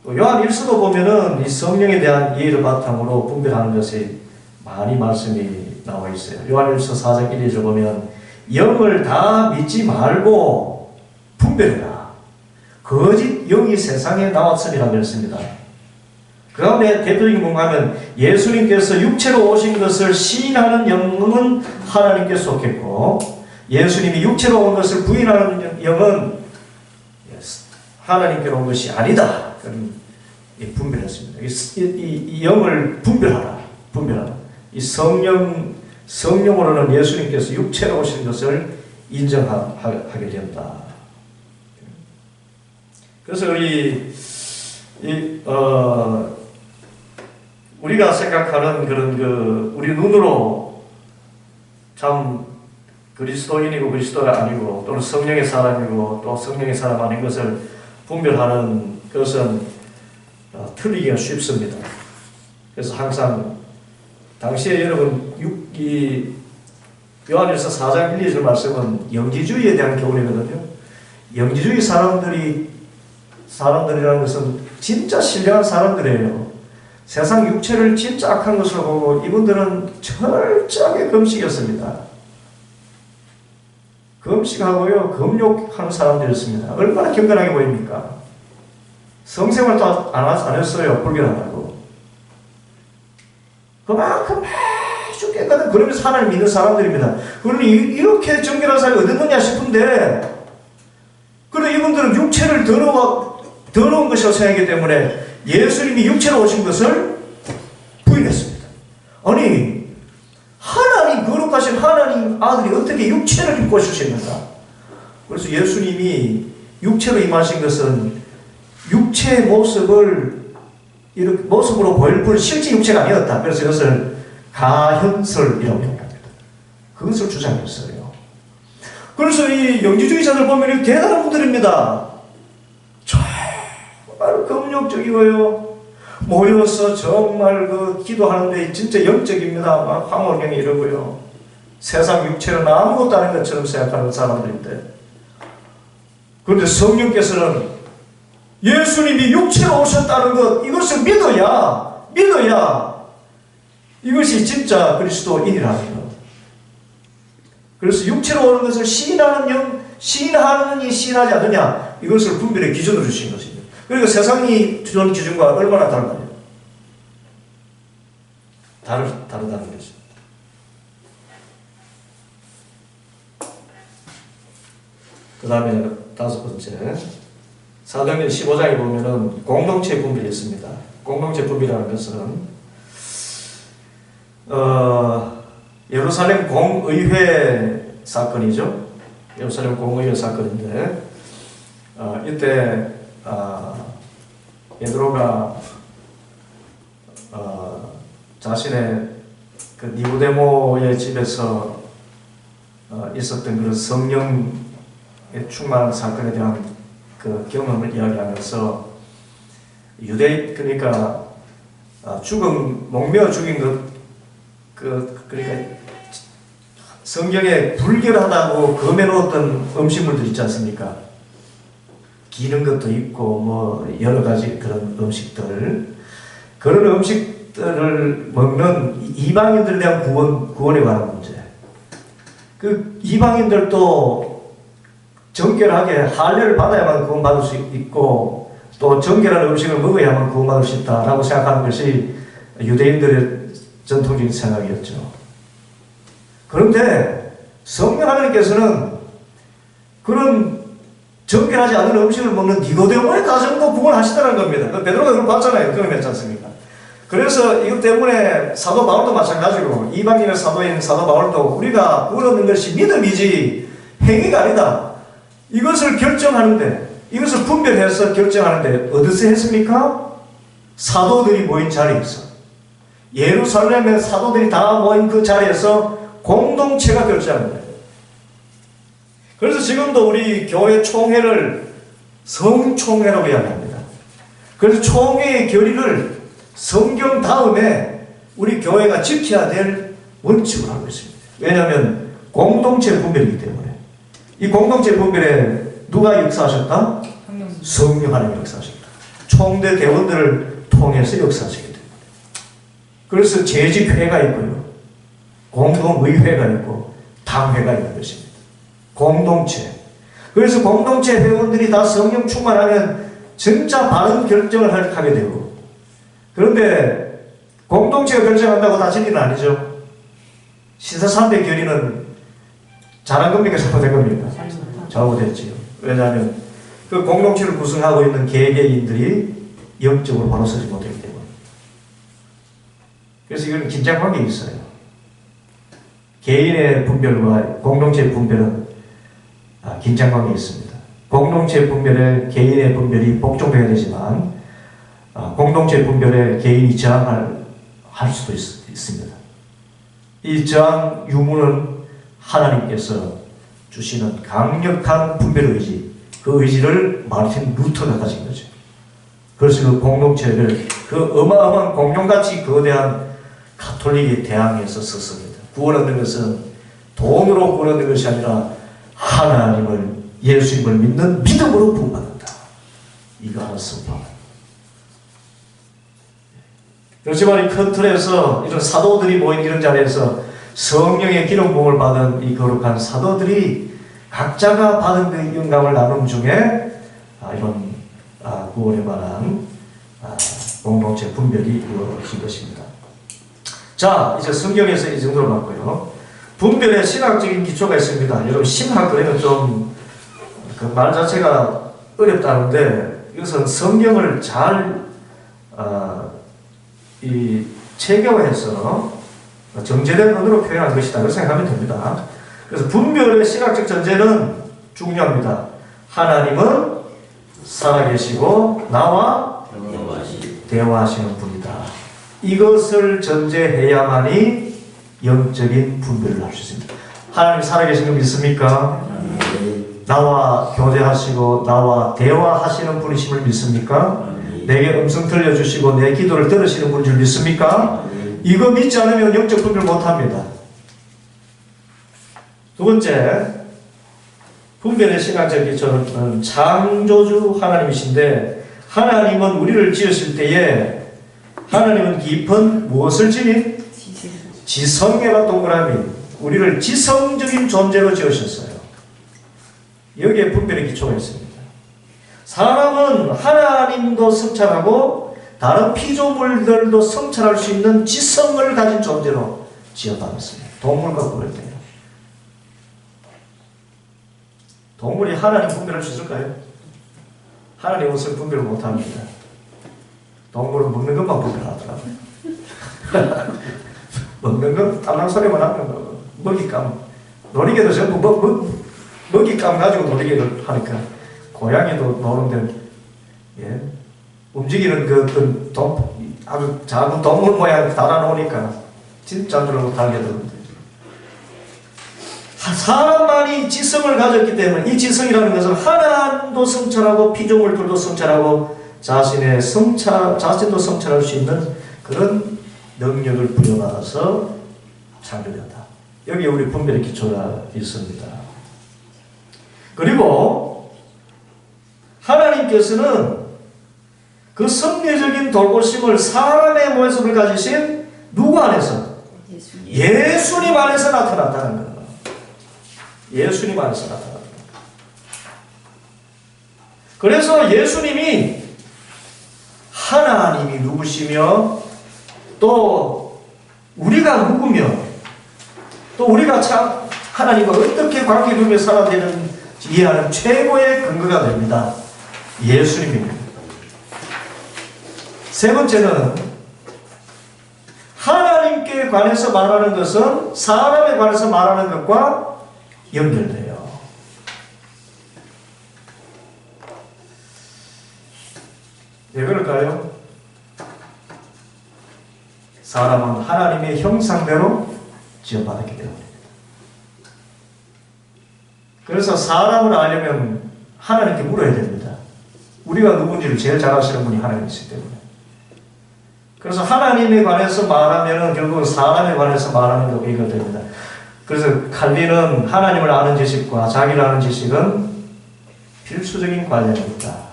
또 요한 1서도 보면은 이 성령에 대한 이해를 바탕으로 분별하는 것이 많이 말씀이 나와 있어요. 요한 1서 4장 1, 2절 보면 영을 다 믿지 말고 분별해라. 거짓 영이 세상에 나왔으리라고 했습니다. 그 다음에 대표적인 뭔가 하면 예수님께서 육체로 오신 것을 시인하는 영은 하나님께 속했고, 예수님이 육체로 온 것을 부인하는 영은 하나님께로 온 것이 아니다. 그런 분별했습니다. 이 영을 분별하라. 이 성령으로는 예수님께서 육체로 오신 것을 인정하게 된다. 그래서 우리가 생각하는 그런 우리 눈으로 참 그리스도인이고 그리스도가 아니고, 또는 성령의 사람이고 또 성령의 사람 아닌 것을 분별하는 것은 틀리기가 쉽습니다. 그래서 항상 당시에 여러분 요한일서 4장 1, 2절 말씀은 영지주의에 대한 교훈이거든요. 영지주의 사람들이라는 것은 진짜 신령한 사람들이에요. 세상 육체를 진짜 악한 것으로 보고 이분들은 철저하게 금식이었습니다. 금식하고요, 금욕하는 사람들이었습니다. 얼마나 경건하게 보입니까? 성생활도 안 했어요. 불결하다고. 그만큼 매주 깨끗한, 그러면서 하나님 믿는 사람들입니다. 그러니 이렇게 정결한 사람이 어딨느냐 싶은데, 그런데 이분들은 육체를 더러운 것이라고 생각하기 때문에 예수님이 육체로 오신 것을 부인했습니다. 아니, 하나님, 거룩하신 하나님 아들이 어떻게 육체를 입고 오실 수 있는가? 그래서 예수님이 육체로 임하신 것은 육체의 모습을 이렇게 모습으로 보일 뿐 실제 육체가 아니었다. 그래서 이것을 가현설이라고 얘기합니다. 그것을 주장했어요. 그래서 이 영지주의자들 보면 대단한 분들입니다. 정말 금욕적이고요. 모여서 정말 기도하는데 진짜 영적입니다. 막 황홀경이 이러고요. 세상 육체는 아무것도 아닌 것처럼 생각하는 사람들인데, 그런데 성령께서는 예수님이 육체로 오셨다는 것, 이것을 믿어야 이것이 진짜 그리스도인이라는 것. 그래서 육체로 오는 것을 시인하느니 시인하지 않느냐, 이것을 분별의 기준으로 주신 것입니다. 그리고 세상이 주는 기준과 얼마나 다르나요? 다르다는 것입니다. 그 다음에 5번째, 사도행전 15장에 보면은 공동체 분별이 있습니다. 공동체 분별이라는 것은 예루살렘 공의회 사건이죠. 예루살렘 공의회 사건인데 이때 베드로가 자신의 그 니고데모의 집에서 있었던 그런 성령의 충만한 사건에 대한 그 경험을 이야기하면서 그러니까 목매어 죽인 그러니까 성경에 불결하다고 검해놓았던 음식물들 있지 않습니까? 기는 것도 있고 뭐 여러 가지 그런 음식들, 그런 음식들을 먹는 이방인들에 대한 구원에 관한 문제. 그 이방인들도 정결하게 할례를 받아야만 구원받을 수 있고 또 정결한 음식을 먹어야만 구원받을 수 있다라고 생각하는 것이 유대인들의 전통적인 생각이었죠. 그런데 성령 하나님께서는 그런 정결하지 않은 음식을 먹는 니고데모의 가정도 구원하시다는 겁니다. 베드로가 그걸 봤잖아요. 경험했지 않습니까? 그래서 이것 때문에 사도 바울도 마찬가지로 이방인의 사도인 사도 바울도 우리가 구원 얻는 것이 믿음이지 행위가 아니다. 이것을 결정하는데, 이것을 분별해서 결정하는데 어디서 했습니까? 사도들이 모인 자리에서, 예루살렘의 사도들이 다 모인 그 자리에서 공동체가 결정하는 거예요. 그래서 지금도 우리 교회 총회를 성총회라고 이야기합니다. 그래서 총회의 결의를 성경 다음에 우리 교회가 지켜야 될 원칙으로 하고 있습니다. 왜냐하면 공동체 분별이기 때문에. 이 공동체 분별에 누가 역사하셨다? 성령 하나님 역사하셨다. 총대 대원들을 통해서 역사하시기 때문에. 그래서 재직회가 있고요, 공동의회가 있고 당회가 있는 것입니다. 공동체. 그래서 공동체 회원들이 다 성령 충만하면 진짜 바른 결정을 하게 되고, 그런데 공동체가 결정한다고 다칠 일은 아니죠. 신사삼대 결의는 잘한 겁니까? 잘못된 겁니까? 잘못했지요. 왜냐하면 그 공동체를 구성하고 있는 개개인들이 영적으로 바로 서지 못했기 때문에. 그래서 이건 긴장관계가 있어요. 개인의 분별과 공동체의 분별은 긴장관계가 있습니다. 공동체 분별에 개인의 분별이 복종돼야 되지만 공동체 분별에 개인이 저항할 수도 있습니다. 이 저항 유무는 하나님께서 주시는 강력한 분별 의지, 그 의지를 마르틴 루터가 가진 거죠. 그래서 그 공동체를 그 어마어마한 공룡같이 거대한 가톨릭에 대항해서 섰습니다. 구원 얻는 것은 돈으로 구원 얻는 것이 아니라 하나님을, 예수님을 믿는 믿음으로 구원받는다. 이거 하나 선포합니다. 그렇지만 이 큰 틀에서 이런 사도들이 모인 이런 자리에서 성령의 기름 부음을 받은 이 거룩한 사도들이 각자가 받은 그 영감을 나눔 중에 이런 구원에 관한 공동체 분별이 이루어진 것입니다. 자, 이제 성경에서 이 정도로 봤고요. 분별의 신학적인 기초가 있습니다. 여러분 신학 그러면 좀 그 말 자체가 어렵다는데 이것은 성경을 잘 체계화해서 정제된 언어로 표현한 것이다. 그렇게 생각하면 됩니다. 그래서 분별의 신학적 전제는 중요합니다. 하나님은 살아계시고 나와 대화하시는 분이다. 이것을 전제해야만이 영적인 분별을 할 수 있습니다. 하나님 살아계신 거 믿습니까? 나와 교제하시고 나와 대화하시는 분이심을 믿습니까? 내게 음성 들려주시고 내 기도를 들으시는 분인 줄 믿습니까? 이거 믿지 않으면 영적 분별 못합니다. 두 번째, 분별의 신학적 기초는 창조주 하나님이신데, 하나님은 우리를 지으실 때에 하나님은 깊은 무엇을 지니? 지성에다 동그라미, 우리를 지성적인 존재로 지으셨어요. 여기에 분별의 기초가 있습니다. 사람은 하나님도 성찰하고 다른 피조물들도 성찰할 수 있는 지성을 가진 존재로 지어받았습니다. 동물과 구별 때요. 동물이 하나님 분별할 수 있을까요? 하나님 옷을 분별을 못합니다. 동물은 먹는 것만 분별하더라고요. 먹는 건 딸랑 소리만 하면 먹잇감, 놀이개도 전부 먹잇감 가지고 놀이기를 하니까 고양이도 노는데 예? 움직이는 그 아주 작은 동물 모양 달아놓으니까 진짜 들고 달려드는데 사람만이 지성을 가졌기 때문에 이 지성이라는 것은 하나님도 성찰하고 피조물들도 성찰하고 자신도 성찰할 수 있는 그런 능력을 부여받아서 창조된다. 여기 우리 분별의 기초가 있습니다. 그리고 하나님께서는 그 섭리적인 돌보심을 사람의 모습을 가지신 누구 안에서? 예수님 안에서 나타났다는 거예요. 예수님 안에서 나타났다. 그래서 예수님이 하나님이 누구시며 또 우리가 누구며 또 우리가 참 하나님과 어떻게 관계를 살아야 되는지 이해하는 최고의 근거가 됩니다. 예수님입니다. 세 번째는 하나님께 관해서 말하는 것은 사람에 관해서 말하는 것과 연결돼요. 왜 그럴까요? 사람은 하나님의 형상대로 지어받았기 때문입니다. 그래서 사람을 알려면 하나님께 물어야 됩니다. 우리가 누군지를 제일 잘 아시는 분이 하나님이시기 때문에. 그래서 하나님에 관해서 말하면 결국은 사람에 관해서 말하는 것과 연결됩니다. 그래서 칼빈은 하나님을 아는 지식과 자기를 아는 지식은 필수적인 관련이 있다.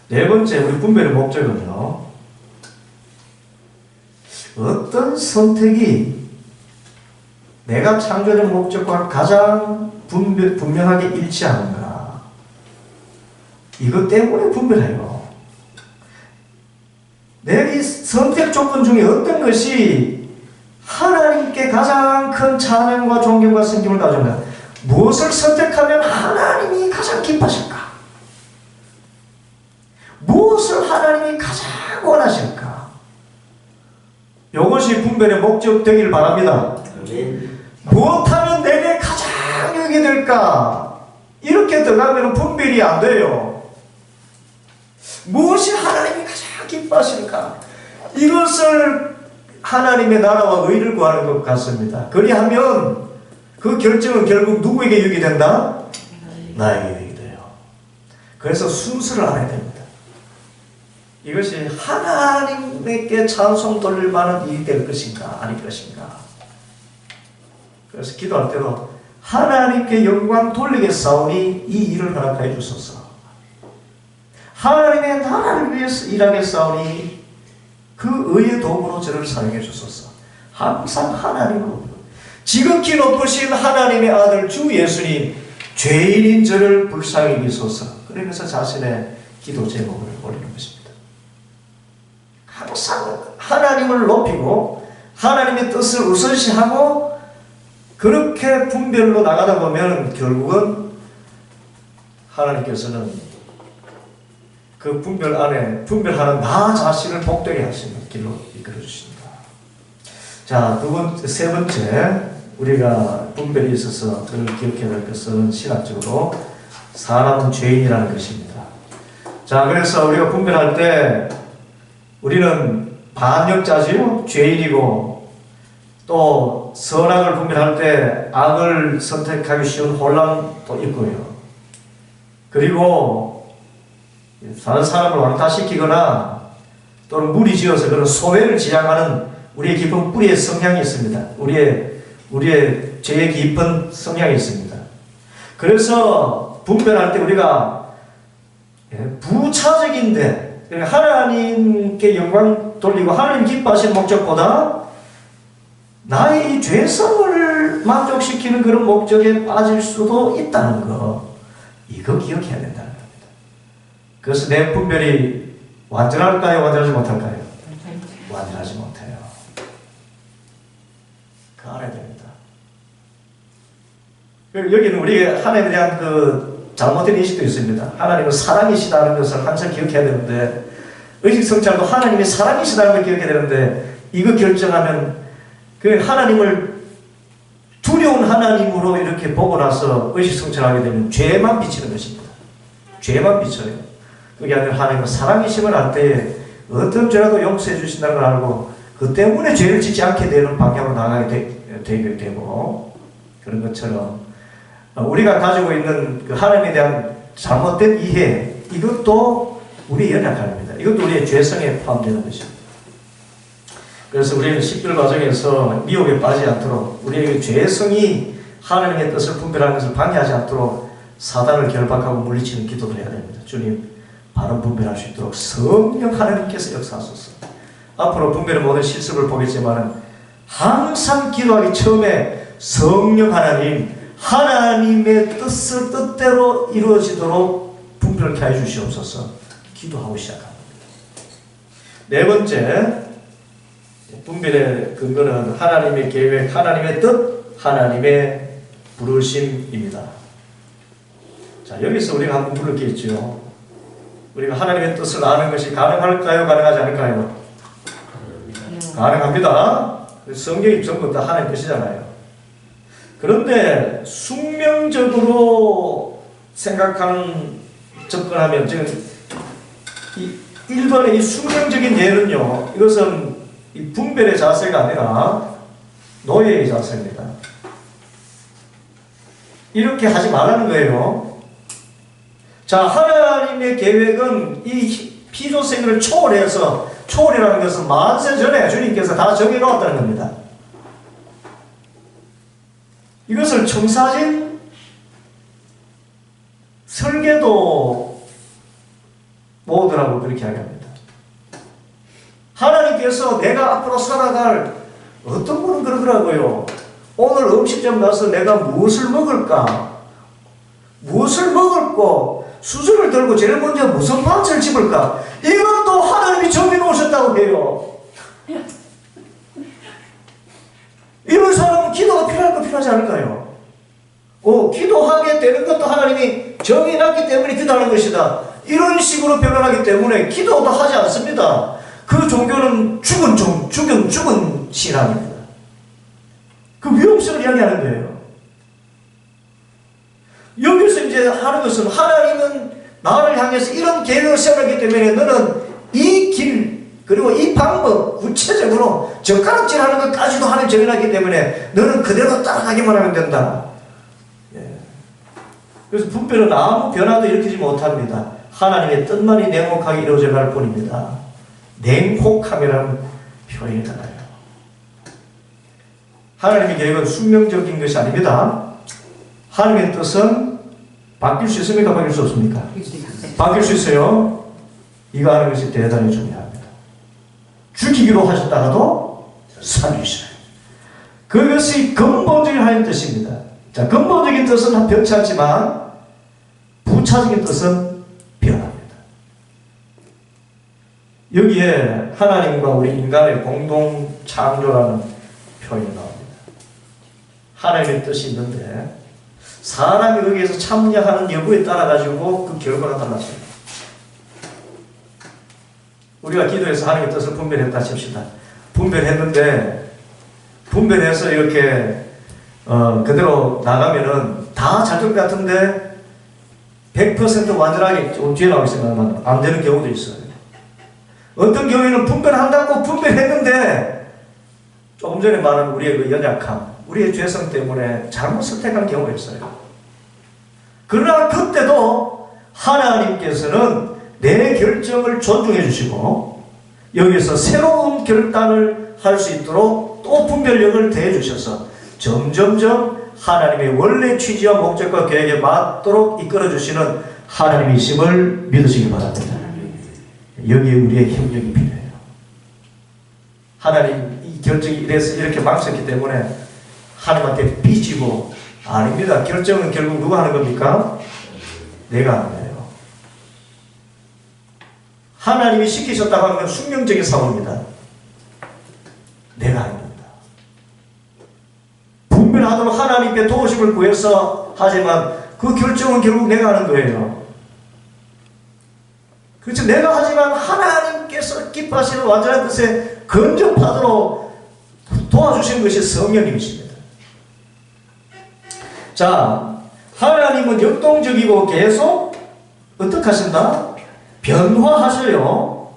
네 번째, 우리 분별의 목적은요, 어떤 선택이 내가 창조된 목적과 가장 분명하게 일치하는가, 이것 때문에 분별해요. 내 이 선택 조건 중에 어떤 것이 하나님께 가장 큰 찬양과 존경과 섬김을 가져온다. 무엇을 선택하면 하나님이 가장 기뻐하실까? 무엇을 하나님이 가장 원하실까? 이것이 분별의 목적 되길 바랍니다. 무엇하면 내게 가장 유익이 될까? 이렇게 들어가면 분별이 안 돼요. 무엇이 하나님이 가장 기뻐하실까? 이것을 하나님의 나라와 의를 구하는 것 같습니다. 그리하면 그 결정은 결국 누구에게 유익이 된다? 나에게 유익이 돼요. 그래서 순서를 알아야 됩니다. 이것이 하나님께 찬송 돌릴 만한 일이 될 것인가 아닐 것인가. 그래서 기도할 때도 하나님께 영광 돌리겠사오니 이 일을 허락하여 주소서. 하나님의 나라를 위해서 일하겠사오니 그 의의 도구로 저를 사용해 주소서. 항상 하나님으로 지극히 높으신 하나님의 아들 주 예수님, 죄인인 저를 불쌍히 여기소서. 그러면서 자신의 기도 제목을 올리는 것입니다. 항상 하나님을 높이고 하나님의 뜻을 우선시하고 그렇게 분별로 나가다 보면 결국은 하나님께서는 그 분별 안에 분별하는 나 자신을 복되게 하시는 길로 이끌어 주십니다. 자, 세 번째 우리가 분별이 있어서 그걸 기억해야 될 것은 신학적으로 사람은 죄인이라는 것입니다. 자, 그래서 우리가 분별할 때 우리는 반역자지요. 죄인이고 또 선악을 분별할 때 악을 선택하기 쉬운 혼란도 있고요. 그리고 다른 사람을 왕따시키거나 또는 무리지어서 그런 소외를 지향하는 우리의 깊은 뿌리의 성향이 있습니다. 우리의 죄의 깊은 성향이 있습니다. 그래서 분별할 때 우리가 부차적인데 하나님께 영광 돌리고 하나님 기뻐하시는 목적보다 나의 이 죄성을 만족시키는 그런 목적에 빠질 수도 있다는 거, 이거 기억해야 된다는 겁니다. 그래서 내 분별이 완전할까요? 완전하지 못할까요? 완전하지 못해요. 그거 알아야 됩니다. 여기는 우리 하나님에 대한 그 잘못된 인식도 있습니다. 하나님은 사랑이시다는 것을 항상 기억해야 되는데, 의식 성찰도 하나님이 사랑이시다는 걸 기억해야 되는데, 이거 결정하면 그 하나님을 둘이 두려운 하나님으로 이렇게 보고 나서 의식성찰하게 되면 죄만 비치는 것입니다. 죄만 비쳐요. 그게 아니라 하나님은 사랑이심을 알 때에 어떤 죄라도 용서해 주신다는 걸 알고 그 때문에 죄를 짓지 않게 되는 방향으로 나가게 되고 그런 것처럼 우리가 가지고 있는 그 하나님에 대한 잘못된 이해 이것도 우리의 연약함입니다. 이것도 우리의 죄성에 포함되는 것입니다. 그래서 우리는 식별 과정에서 미혹에 빠지지 않도록 우리에게 죄성이 하나님의 뜻을 분별하는 것을 방해하지 않도록 사단을 결박하고 물리치는 기도를 해야 됩니다. 주님, 바른 분별할 수 있도록 성령 하나님께서 역사하소서. 앞으로 분별의 모든 실습을 보겠지만 항상 기도하기 처음에 성령 하나님, 하나님의 뜻대로 이루어지도록 분별케 해 주시옵소서 기도하고 시작합니다. 네 번째, 분별의 근거는 하나님의 계획, 하나님의 뜻, 하나님의 부르심입니다. 자, 여기서 우리가 한번 물을 게 있죠. 우리가 하나님의 뜻을 아는 것이 가능할까요? 가능하지 않을까요? 가능합니다. 성경이 전부 다 하나님 뜻이잖아요. 그런데 숙명적으로 생각하는 접근하면 지금 1번의 이 숙명적인 예는요, 이것은 이 분별의 자세가 아니라 노예의 자세입니다. 이렇게 하지 말라는 거예요. 자, 하나님의 계획은 이 피조세계를 초월해서, 초월이라는 것은 만세 전에 주님께서 다 정해놓았다는 겁니다. 이것을 청사진 설계도 모드라고 그렇게 이야기합니다. 하나님께서 내가 앞으로 살아갈 어떤 분은 그러더라고요. 오늘 음식점 가서 내가 무엇을 먹을까? 무엇을 먹을까? 수저를 들고 제일 먼저 무슨 반찬을 집을까? 이것도 하나님이 정해놓으셨다고 해요. 이런 사람은 기도가 필요할까 필요하지 않을까요? 기도하게 되는 것도 하나님이 정해놨기 때문에 기도하는 것이다. 이런 식으로 표현하기 때문에 기도도 하지 않습니다. 그 종교는 죽은 신앙입니다. 그 위험성을 이야기하는 거예요. 여기서 이제 하는 것은 하나님은 나를 향해서 이런 계획을 세웠기 때문에 너는 이 길, 그리고 이 방법, 구체적으로 젓가락질 하는 것까지도 하나님 정해놨기 때문에 너는 그대로 따라가기만 하면 된다. 예. 그래서 분별은 아무 변화도 일으키지 못합니다. 하나님의 뜻만이 냉혹하게 이루어져 갈 뿐입니다. 냉혹함이라는 표현이잖아요. 하나님의 계획은 숙명적인 것이 아닙니다. 하나님의 뜻은 바뀔 수 있습니까? 바뀔 수 없습니까? 바뀔 수 있어요. 이거 하는 것이 대단히 중요합니다. 죽이기로 하셨다가도 살리셔요. 그것이 근본적인 하나님의 뜻입니다. 자, 근본적인 뜻은 변치 않지만 부차적인 뜻은 변합니다. 여기에 하나님과 우리 인간의 공동 창조라는 표현이 나옵니다. 하나님의 뜻이 있는데 사람이 거기에서 참여하는 여부에 따라 가지고 그 결과가 달랐습니다. 우리가 기도해서 하나님의 뜻을 분별했다 칩시다. 분별했는데 분별해서 이렇게 그대로 나가면은 다 잘 될 것 같은데 100% 완전하게 뒤에 나오고 있으면 안 되는 경우도 있어요. 어떤 경우에는 분별한다고 분별했는데 조금 전에 말한 우리의 그 연약함, 우리의 죄성 때문에 잘못 선택한 경우가 있어요. 그러나 그때도 하나님께서는 내 결정을 존중해 주시고 여기서 새로운 결단을 할 수 있도록 또 분별력을 더해 주셔서 점점점 하나님의 원래 취지와 목적과 계획에 맞도록 이끌어 주시는 하나님이심을 믿으시기 바랍니다. 여기에 우리의 협력이 필요해요. 하나님 이 결정이 이렇게 망쳤기 때문에 하나님한테 삐지고 아닙니다. 결정은 결국 누가 하는 겁니까? 내가 하는 거예요. 하나님이 시키셨다고 하는 건 숙명적인 사고입니다. 내가 하는 겁니다. 분별하도록 하나님께 도우심을 구해서 하지만 그 결정은 결국 내가 하는 거예요. 그렇죠. 내가 하지만 하나님께서 기뻐하시는 완전한 뜻에 근접하도록 도와주시는 것이 성령님이십니다. 자, 하나님은 역동적이고 계속 어떻게 하신다? 변화하셔요.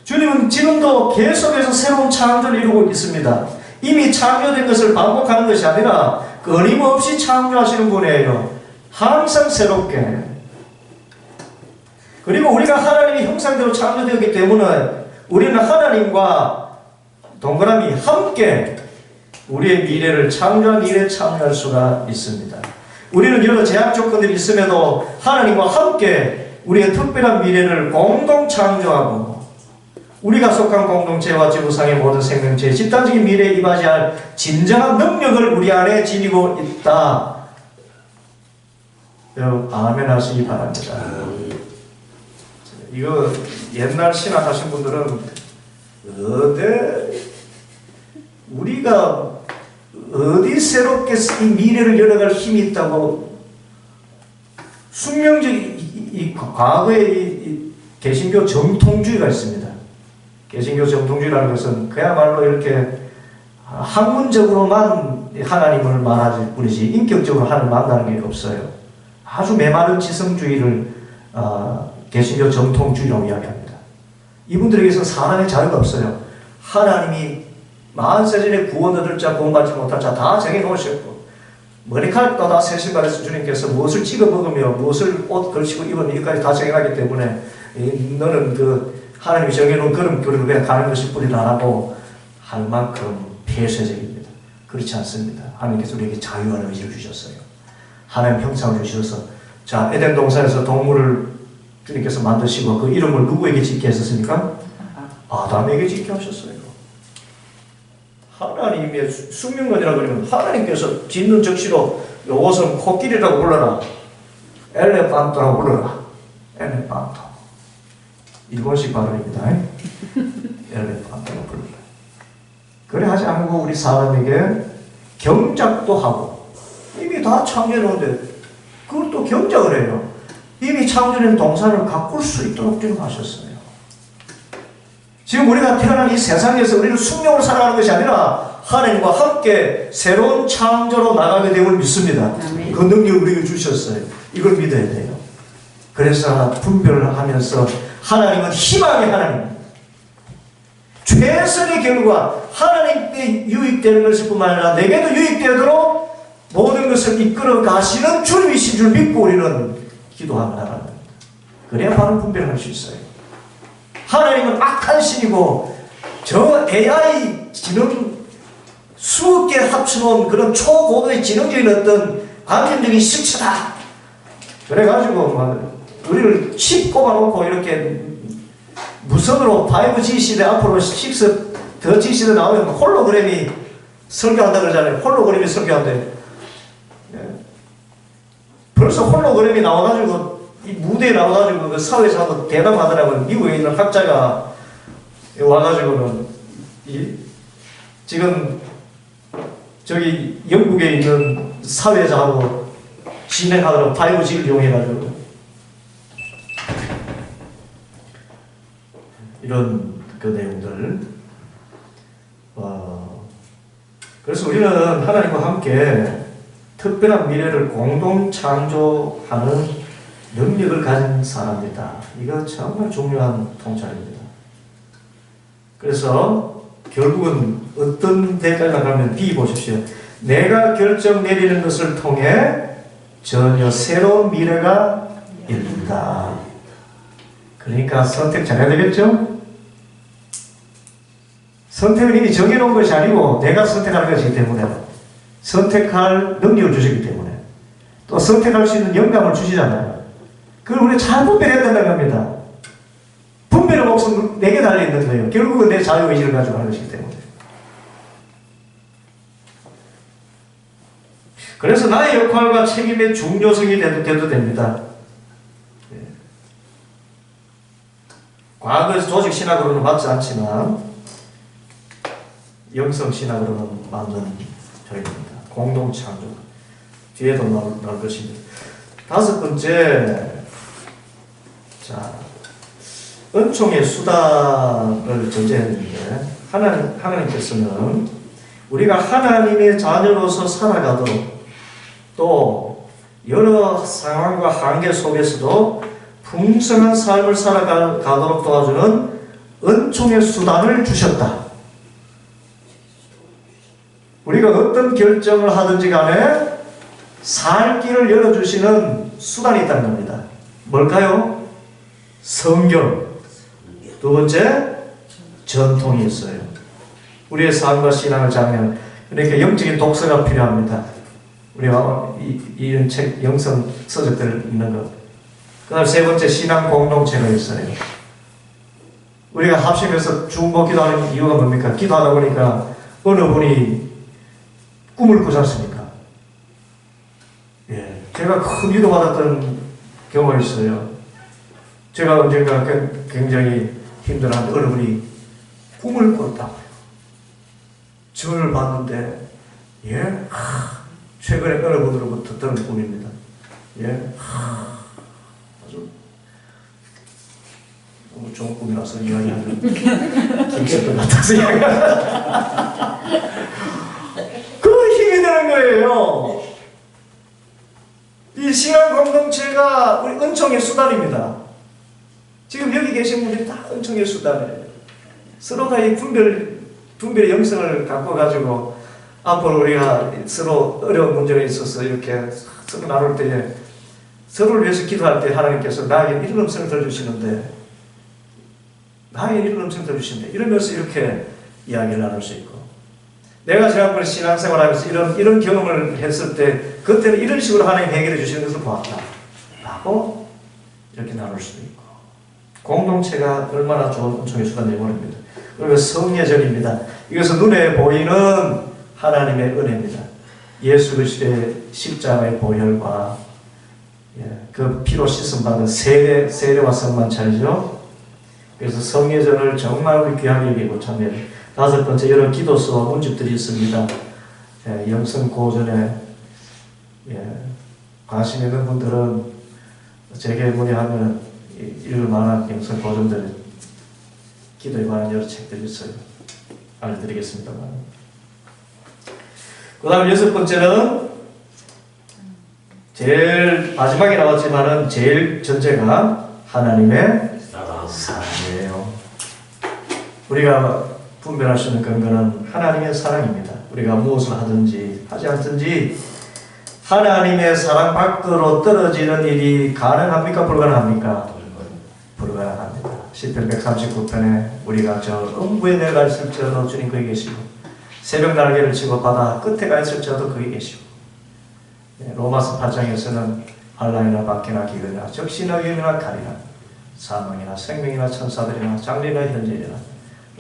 주님은 지금도 계속해서 새로운 창조를 이루고 있습니다. 이미 창조된 것을 반복하는 것이 아니라 끊임없이 창조하시는 분이에요. 항상 새롭게. 그리고 우리가 하나님의 형상대로 창조되었기 때문에 우리는 하나님과 동그라미 함께 우리의 미래를 창조한 일에 참여할 수가 있습니다. 우리는 여러 제약 조건들이 있음에도 하나님과 함께 우리의 특별한 미래를 공동 창조하고 우리가 속한 공동체와 지구상의 모든 생명체의 집단적인 미래에 이바지할 진정한 능력을 우리 안에 지니고 있다. 여러분 아멘 하시기 바랍니다. 이거 옛날 신학 하신 분들은 우리가 어디 새롭게 이 미래를 열어갈 힘이 있다고 숙명적 이 과거에 이 개신교 정통주의가 있습니다. 개신교 정통주의라는 것은 그야말로 이렇게 학문적으로만 하나님을 말하지 뿐이지 인격적으로 하나님을 만나는 게 없어요. 아주 메마른 지성주의를 개신교 정통주의라고 이야기합니다. 이분들에게서 사람의 자유가 없어요. 하나님이 만세전에 구원 얻을 자, 구원받지 못할 자 다 정해놓으셨고 머리칼 또다 새 신발에서 주님께서 무엇을 찍어 먹으며 무엇을 옷 걸치고 입으면 이까지 다 정해놨기 때문에 너는 그 하나님이 정해놓은 그런 그냥 가는 것일 뿐이라고 할 만큼 폐쇄적입니다. 그렇지 않습니다. 하나님께서 우리에게 자유와 의지를 주셨어요. 하나님 형상을 주셔서 자 에덴 동산에서 동물을 주님께서 만드시고 그 이름을 누구에게 짓게 하셨습니까? 아담에게 짓게 하셨어요. 하나님의 숙명론이라고 그러면 하나님께서 짓는 적시로 이것은 코끼리라고 불러라. 엘레판토라고 불러라. 엘레판토. 일본식 발음입니다. 엘레판토라고 불러라. 그래 하지 않고 우리 사람에게 경작도 하고 이미 다 창조해놓은데 그걸 또 경작을 해요. 이미 창조된 동산을 가꿀 수 있도록 지금 하셨어요. 지금 우리가 태어난 이 세상에서 우리는 숙명을 살아가는 것이 아니라 하나님과 함께 새로운 창조로 나가게 됨을 믿습니다. 아멘. 그 능력을 우리에게 주셨어요. 이걸 믿어야 돼요. 그래서 분별을 하면서 하나님은 희망의 하나님, 최선의 결과 하나님께 유익되는 것일 뿐만 아니라 내게도 유익되도록 모든 것을 이끌어 가시는 주님이신 줄 믿고 우리는 기도하며 나가는 겁니다. 그래야 바로 분별할 수 있어요. 하나님은 악한 신이고 저 AI 지능 수억 개 합쳐놓은 그런 초고도의 지능적인 어떤 감정적인 실체다. 그래가지고 우리를 칩 꼽아놓고 이렇게 무선으로 5G 시대 앞으로 6, 더 G 시대 나오면 홀로그램이 설교한다 그러잖아요. 홀로그램이 설교한대. 벌써 홀로그램이 나와가지고 이 무대에 나와가지고 그 사회에서 대담하더라고요. 미국에 있는 학자가 와가지고는 지금 저기 영국에 있는 사회자하고 진행하더라고. 5G를 이용해가지고 이런 그 내용들. 그래서 우리는 하나님과 함께 특별한 미래를 공동 창조하는 능력을 가진 사람이다. 이거 정말 중요한 통찰입니다. 그래서 결국은 어떤 데까지 나가면 B 보십시오. 내가 결정 내리는 것을 통해 전혀 새로운 미래가 열린다. 그러니까 선택 잘해야 되겠죠? 선택은 이미 정해놓은 것이 아니고 내가 선택하는 것이기 때문에 선택할 능력을 주시기 때문에 또 선택할 수 있는 영감을 주시잖아요. 그걸 우리가 잘 분별해야 된다는 겁니다. 분별의 몫은 내게 달려있는 거예요. 결국은 내 자유의지를 가지고 하는 것이기 때문에. 그래서 나의 역할과 책임의 중요성이 돼도 됩니다. 과거에서 조직신학으로는 맞지 않지만 영성신학으로는 맞는 저희입니다. 공동창조. 뒤에도 나올 것입니다. 다섯 번째, 자, 은총의 수단을 전제했는데 하나님께서는 우리가 하나님의 자녀로서 살아가도록 또 여러 상황과 한계 속에서도 풍성한 삶을 살아가도록 도와주는 은총의 수단을 주셨다. 우리가 어떤 결정을 하든지 간에 살 길을 열어주시는 수단이 있다는 겁니다. 뭘까요? 성경. 두 번째, 전통이 있어요. 우리의 삶과 신앙을 자면 그러니까 영적인 독서가 필요합니다. 우리가 이런 책, 영성 서적들 있는 것. 그 다음 세 번째, 신앙 공동체가 있어요. 우리가 합심해서 중보 기도하는 이유가 뭡니까? 기도하다 보니까 어느 분이 꿈을 꾸지 않습니까? 예, 제가 큰 위로받았던 경험이 있어요. 제가 언젠가 굉장히 힘들었는데 어느 분이 꿈을 꿨다고요. 저를 봤는데, 예, 최근에 어느 분으로부터 들은 꿈입니다. 예, 아주 너무 좋은 꿈이라서 이야기하면 김석도 같아서 그 힘이 되는 거예요. 이 신앙 공동체가 우리 은총의 수단입니다. 지금 여기 계신 분들이 다 은총의 수단이에요. 서로가 이 분별의 영성을 갖고 가지고 앞으로 우리가 서로 어려운 문제가 있어서 이렇게 서로 나눌 때에 서로를 위해서 기도할 때 하나님께서 나에게 이런 음성을 들어주시는데 나에게 이런 음성을 들어주시는데 이러면서 이렇게 이야기를 나눌 수 있고 내가 지난번에 신앙생활하면서 이런 경험을 했을 때 그때는 이런 식으로 하나님 해결해 주시는 것을 보았다 라고 이렇게 나눌 수도 있고 공동체가 얼마나 좋은 은총의 수단인지 모릅니다. 그리고 성례절입니다. 이것은 눈에 보이는 하나님의 은혜입니다. 예수 그리스도의 십자가의 보혈과 그 피로 씻음 받은 세례와 성만찬이죠. 그래서 성례절을 정말 우리 귀하게 여기고 참여해요. 다섯 번째, 여러 기도서와 문집들이 있습니다. 영성 고전에 관심 있는 분들은 제게 문의하면 읽을 만한 영성 고전들, 기도에 관한 여러 책들이 있어요. 알려드리겠습니다만. 그 다음 여섯 번째는 제일 마지막에 나왔지만은 제일 전제가 하나님의 사랑이에요. 우리가 분별할 수 있는 근거는 하나님의 사랑입니다. 우리가 무엇을 하든지 하지 않든지 하나님의 사랑 밖으로 떨어지는 일이 가능합니까? 불가능합니까? 불가능합니다. 시편 139편에 우리가 저 음부에 내가 있을지라도 주님 거기 계시고 새벽 날개를 치고 바다 끝에 가 있을지라도 거기 계시고 로마서 8장에서는 환난이나 박해나 기근이나 적시나 위험이나 칼이나 사망이나 생명이나 천사들이나 장래나 현재이나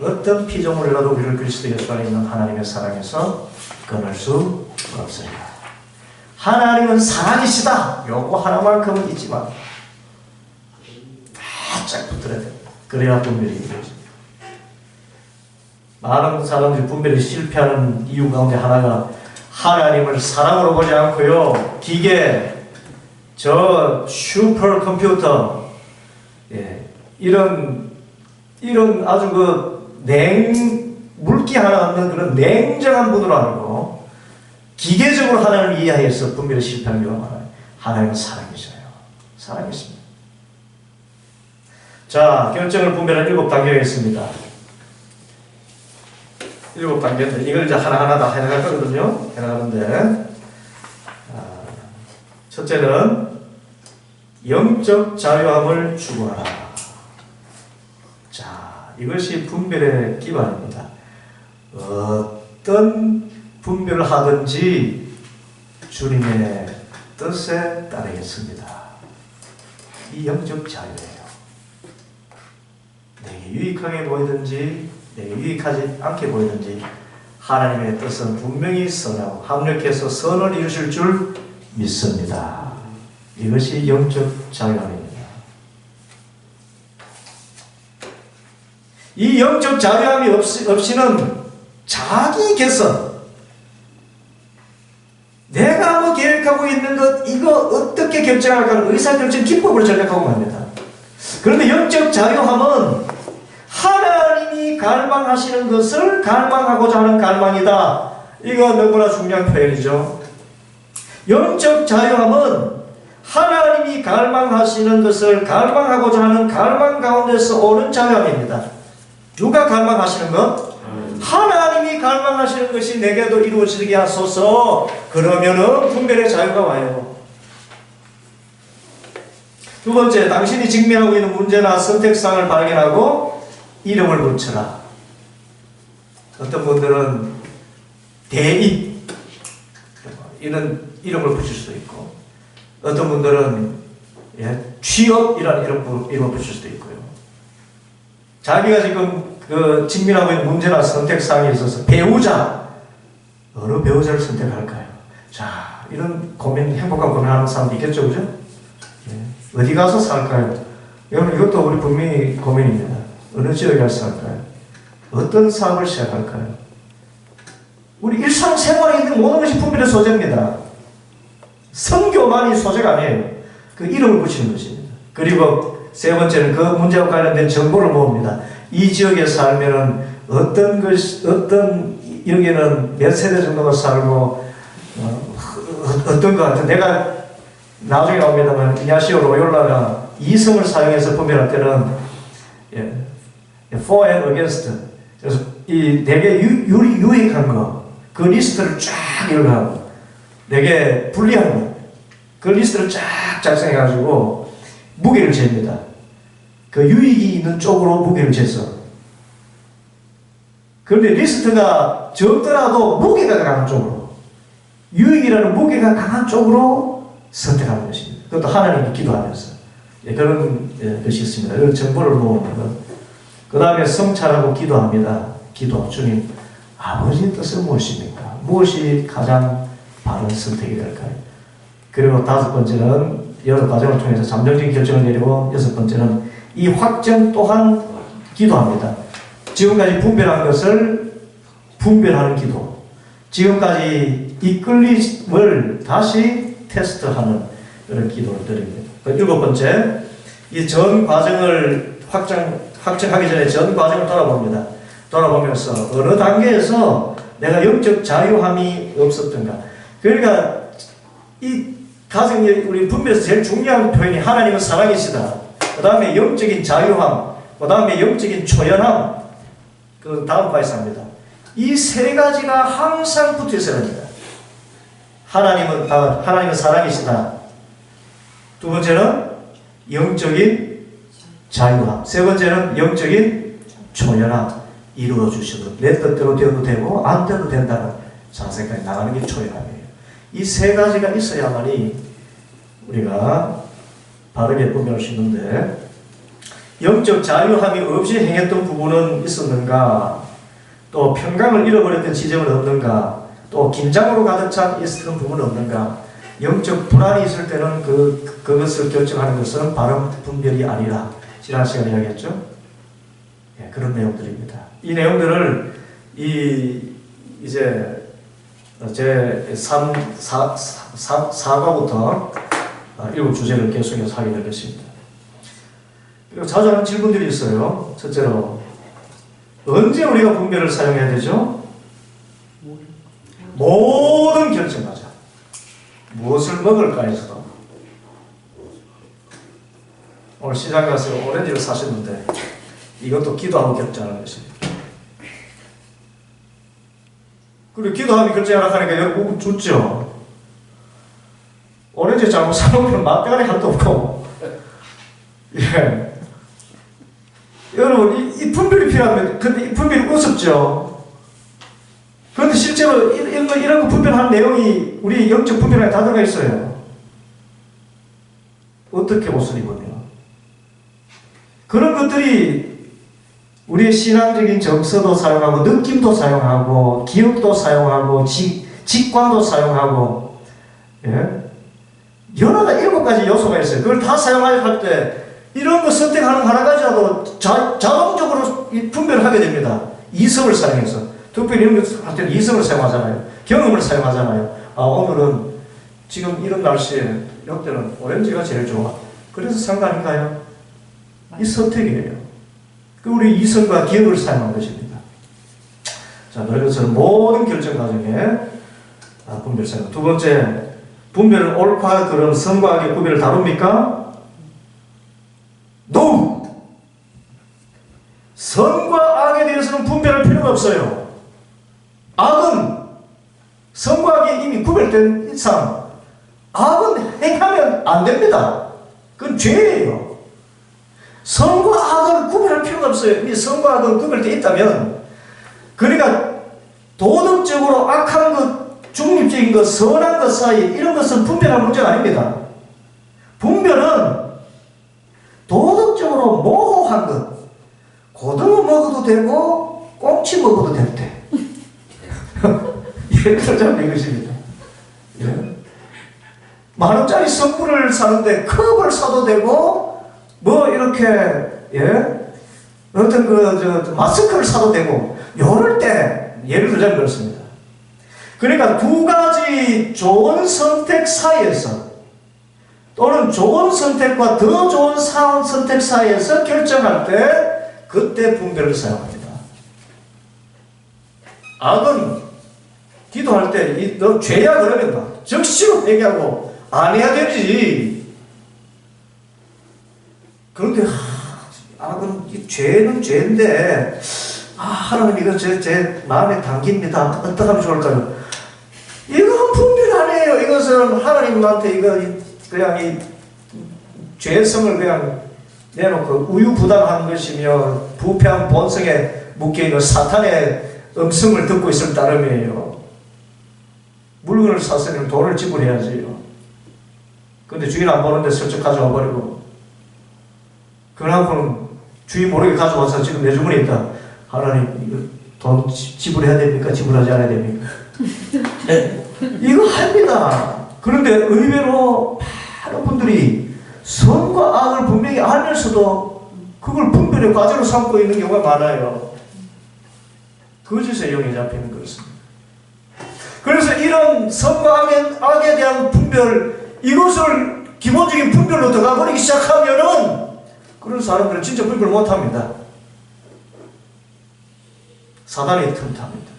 어떤 피조물이라도 우리를 그리스도 예수 안에 있는 하나님의 사랑에서 끊을 수 없습니다. 하나님은 사랑이시다. 요거 하나만큼은 있지만 바짝 붙들어야 됩니다. 그래야 분별이 이루어집니다. 많은 사람들이 분별이 실패하는 이유 가운데 하나가 하나님을 사랑으로 보지 않고요. 기계, 저 슈퍼컴퓨터, 이런 아주 물기 하나 없는 그런 냉정한 분으로 알고 기계적으로 하나님을 이해해서 분별이 실패하는 경우가 많아요. 하나님은 사랑이셔요. 사랑이십니다. 자, 결정을 분별한 7단계가 있습니다. 7단계인데 이걸 이제 하나하나 다 해나갈 거거든요. 해나가는데 첫째는 영적 자유함을 추구하라. 자, 이것이 분별의 기반입니다. 어떤 분별을 하든지 주님의 뜻에 따르겠습니다. 이 영적 자유예요. 내게 유익하게 보이든지 내게 유익하지 않게 보이든지 하나님의 뜻은 분명히 선하고 합력해서 선을 이루실 줄 믿습니다. 이것이 영적 자유함입니다. 이 영적 자유함이 없이는 자기 개선, 내가 뭐 계획하고 있는 것 이거 어떻게 결정할까 하는 의사결정 기법을 전략하고 갑니다. 그런데 영적 자유함은 하나님이 갈망하시는 것을 갈망하고자 하는 갈망이다. 이거 너무나 중요한 표현이죠. 영적 자유함은 하나님이 갈망하시는 것을 갈망하고자 하는 갈망 가운데서 오는 자유함입니다. 누가 갈망하시는 것? 하나님이 갈망하시는 것이 내게도 이루어지게 하소서. 그러면은 분별의 자유가 와요. 두 번째, 당신이 직면하고 있는 문제나 선택사항을 발견하고 이름을 붙여라. 어떤 분들은 대입 이런 이름을 붙일 수도 있고, 어떤 분들은 취업이라는 이름을 붙일 수도 있고요. 자기가 지금 그 직면하고 있는 문제나 선택사항에 있어서 배우자, 어느 배우자를 선택할까요? 자, 이런 고민, 행복한 고민하는 사람도 있겠죠, 그죠? 어디 가서 살까요? 여러분, 이것도 우리 분명히 고민입니다. 어느 지역에 가서 살까요? 어떤 사업을 시작할까요? 우리 일상생활에 있는 모든 것이 분별의 소재입니다. 선교만이 소재가 아니에요. 그 이름을 붙이는 것입니다. 그리고 세 번째는 그 문제와 관련된 정보를 모읍니다. 이 지역에 살면은 어떤 여기는 몇 세대 정도가 살고, 어떤 것 같은, 내가 나중에 나옵니다만, 이냐시오 로욜라가 이성을 사용해서 분별할 때는, for and against. 그래서 이 되게 유익한 거, 그 리스트를 쫙 읽어가고, 되게 불리한 거, 그 리스트를 쫙 작성해가지고, 무게를 잽니다. 그 유익이 있는 쪽으로 무게를 재서. 그런데 리스트가 적더라도 무게가 강한 쪽으로, 유익이라는 무게가 강한 쪽으로 선택하는 것입니다. 그것도 하나님이 기도하면서. 그런 것이 있습니다. 그런 정보를 모으는 것. 그 다음에 성찰하고 기도합니다. 기도. 주님, 아버지의 뜻은 무엇입니까? 무엇이 가장 바른 선택이 될까요? 그리고 다섯 번째는 여러 과정을 통해서 잠정적인 결정을 내리고, 여섯 번째는 이 확정 또한 기도합니다. 지금까지 분별한 것을 분별하는 기도. 지금까지 이끌림을 다시 테스트하는 그런 기도를 드립니다. 일곱 번째, 이 전 과정을 확정하기 전에 전 과정을 돌아봅니다. 돌아보면서 어느 단계에서 내가 영적 자유함이 없었던가. 그러니까 이 가정, 우리 분별에서 제일 중요한 표현이 하나님은 사랑이시다. 그 다음에 영적인 자유함, 그 다음에 영적인 초연함, 그 다음 바이스합니다. 이 세 가지가 항상 붙어 있어야 합니다. 하나님은 사랑이시다. 두 번째는 영적인 자유함. 세 번째는 영적인 초연함. 이루어 주시도록 내 뜻대로 되어도 되고 안 되어도 된다는 자세까지 나가는 게 초연함이에요. 이 세 가지가 있어야만이 우리가 바르게 분별할 수 있는데, 영적 자유함이 없이 행했던 부분은 있었는가? 또 평강을 잃어버렸던 지점은 없는가? 또 긴장으로 가득 찬 있었던 부분은 없는가? 영적 불안이 있을 때는 그것을 결정하는 것은 바른 분별이 아니라, 지난 시간에 이야기했죠? 그런 내용들입니다. 이 내용들을 이제 제 4과부터 일곱 주제를 계속해서 하게 될 것입니다. 그리고 자주 하는 질문들이 있어요. 첫째로, 언제 우리가 분별을 사용해야 되죠? 모든 결정하자. 무엇을 먹을까에서도. 오늘 시장 가서 오렌지를 사셨는데 이것도 기도하고 결정하는 것입니다. 그리고 기도하고 결정하라 하니까 여러분 좋죠. 오렌지 잘못 사놓으면 맛대가리 한도 없고. 예. 여러분, 이 분별이 필요합니다. 근데 이 분별이 우습죠. 그런데 실제로 이런 거 분별하는 내용이 우리 영적 분별에 다 들어가 있어요. 어떻게 옷을 입으며. 그런 것들이 우리의 신앙적인 정서도 사용하고, 느낌도 사용하고, 기억도 사용하고, 직관도 사용하고, 예? 여러 가지 7가지 요소가 있어요. 그걸 다 사용하려 할 때, 이런 거 선택하는 하나까지라도 자동적으로 분별을 하게 됩니다. 이성을 사용해서. 특별히 이런 거 할 때는 이성을 사용하잖아요. 경험을 사용하잖아요. 오늘은 지금 이런 날씨에 이때는 오렌지가 제일 좋아. 그래서 상관인가요? 이 선택이에요. 우리 이성과 기억을 사용한 것입니다. 자, 그래서 모든 결정 과정에 분별 사용. 두 번째, 분별은 옳고 그름, 선과 악의 구별을 다룹니까? No! 선과 악에 대해서는 분별할 필요가 없어요. 악은 선과 악이 이미 구별된 이상 악은 행하면 안 됩니다. 그건 죄예요. 선과 악을 구별할 필요가 없어요. 이미 선과 악은 구별되어 있다면, 그러니까 도덕적으로 악한 것, 중립적인 것, 선한 것 사이 이런 것은 분별할 문제가 아닙니다. 분별은 도덕적으로 모호한 것, 고등어 먹어도 되고 꽁치 먹어도 될 때, 예를 들자면 이것입니다. 예? 10,000원짜리 선물을 사는데 컵을 사도 되고, 뭐 이렇게, 예? 어떤 마스크를 사도 되고, 요럴 때 예를 들자면 그렇습니다. 그러니까 두 가지 좋은 선택 사이에서, 또는 좋은 선택과 더 좋은 선택 사이에서 결정할 때 그때 분별을 사용합니다. 악은 기도할 때 너 죄야 그러면 막 즉시로 회개하고 안 해야 되지. 그런데 악은 죄는 죄인데 하나님 이거 제 마음에 담깁니다. 어떻게 하면 좋을까요? 이건 분별 안 해요. 이것은 하나님한테 이거 그냥 이 죄성을 그냥 내놓고 우유부단한 것이며 부패한 본성에 묶여있는 사탄의 음성을 듣고 있을 따름이에요. 물건을 샀으면 돈을 지불해야지요. 근데 주인 안 보는데 슬쩍 가져와 버리고, 그러고는 주인 모르게 가져와서 지금 내 주머니에 있다. 하나님 이거 돈 지불해야 됩니까? 지불하지 않아야 됩니까? 이거 합니다. 그런데 의외로 많은 분들이 선과 악을 분명히 알면서도 그걸 분별의 과제로 삼고 있는 경우가 많아요. 거짓의 영에 잡히는 것입니다. 그래서 이런 선과 악에 대한 분별, 이것을 기본적인 분별로 들어가 버리기 시작하면은 그런 사람들은 진짜 분별 못합니다. 사단이 틈탑니다.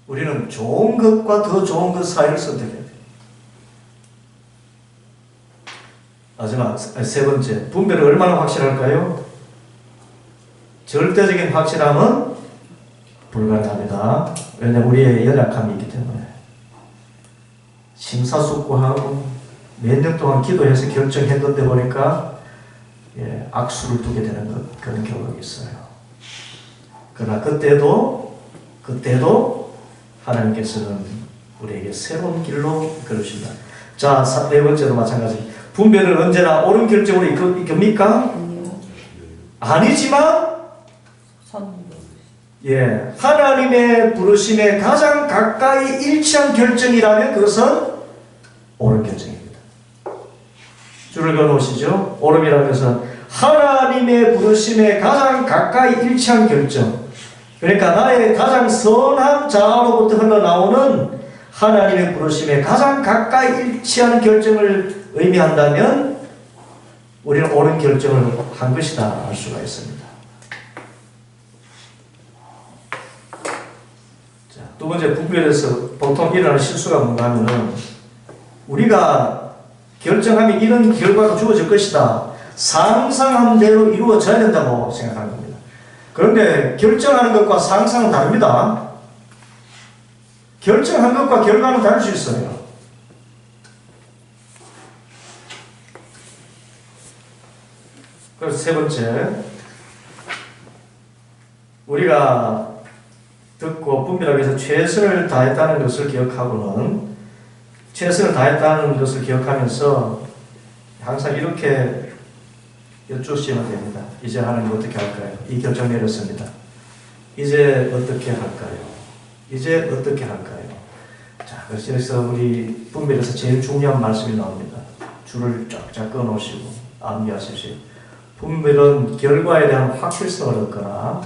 우리는 좋은 것과 더 좋은 것 사이를 선택해야 돼요. 마지막 세 번째, 분별이 얼마나 확실할까요? 절대적인 확실함은 불가능합니다. 왜냐하면 우리의 연약함이 있기 때문에. 심사숙고하고 몇 년 동안 기도해서 결정했는데 보니까 악수를 두게 되는 그런 경우가 있어요. 그러나 그때도 하나님께서는 우리에게 새로운 길로 걸으신다. 자, 네 번째도 마찬가지. 분별은 언제나 옳은 결정으로 이끕니까? 아니지만 하나님의 부르심에 가장 가까이 일치한 결정이라면 그것은 옳은 결정입니다. 줄을 그어놓으시죠. 옳음이라는 것은 하나님의 부르심에 가장 가까이 일치한 결정. 그러니까 나의 가장 선한 자아로부터 흘러나오는 하나님의 부르심에 가장 가까이 일치하는 결정을 의미한다면 우리는 옳은 결정을 한 것이다 할 수가 있습니다. 자, 두 번째 분별에서 보통 일어나는 실수가 뭔가 하면은 우리가 결정하면 이런 결과가 주어질 것이다, 상상한 대로 이루어져야 된다고 생각하는 겁니다. 그런데 결정하는 것과 상상은 다릅니다. 결정한 것과 결과는 다를 수 있어요. 그래서 세 번째, 우리가 듣고 분별하기 위해서 최선을 다했다는 것을 기억하고는, 최선을 다했다는 것을 기억하면서 항상 이렇게 여쭈시면 됩니다. 이제 하나님 어떻게 할까요? 이 결정 내렸습니다. 이제 어떻게 할까요? 이제 어떻게 할까요? 자, 그래서 우리 분별에서 제일 중요한 말씀이 나옵니다. 줄을 쫙쫙 끊어놓으시고 암기하십시오. 분별은 결과에 대한 확실성을 얻거나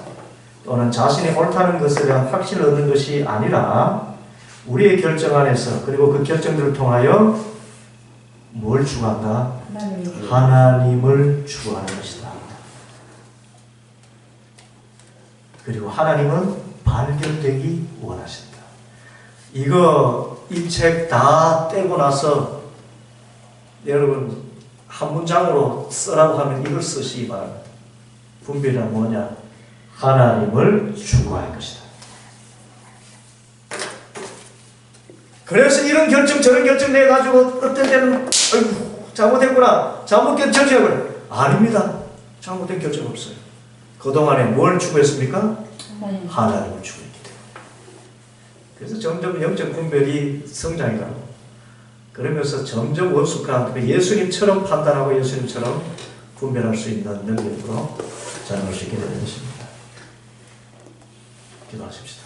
또는 자신이 옳다는 것에 대한 확신을 얻는 것이 아니라 우리의 결정 안에서, 그리고 그 결정들을 통하여 뭘 추구한다? 하나님을 추구하는 것이다. 그리고 하나님은 발견되기 원하신다. 이거 이 책 다 떼고 나서 여러분 한 문장으로 쓰라고 하면 이걸 쓰시기 바랍니다. 분별이란 뭐냐? 하나님을 추구할 것이다. 그래서 이런 결정 저런 결정 내가지고 어떤 때는 아이고 잘못했구나 잘못된 결정을 아닙니다. 잘못된 결정 없어요. 그동안에 뭘 추구했습니까? 하나님을 추구했기 때문에. 그래서 점점 영적 분별이 성장이라고. 그러면서 점점 원숙한 예수님처럼 판단하고 예수님처럼 분별할 수 있는 능력으로 자라날 수 있게 되는 것입니다. 기도하십시다.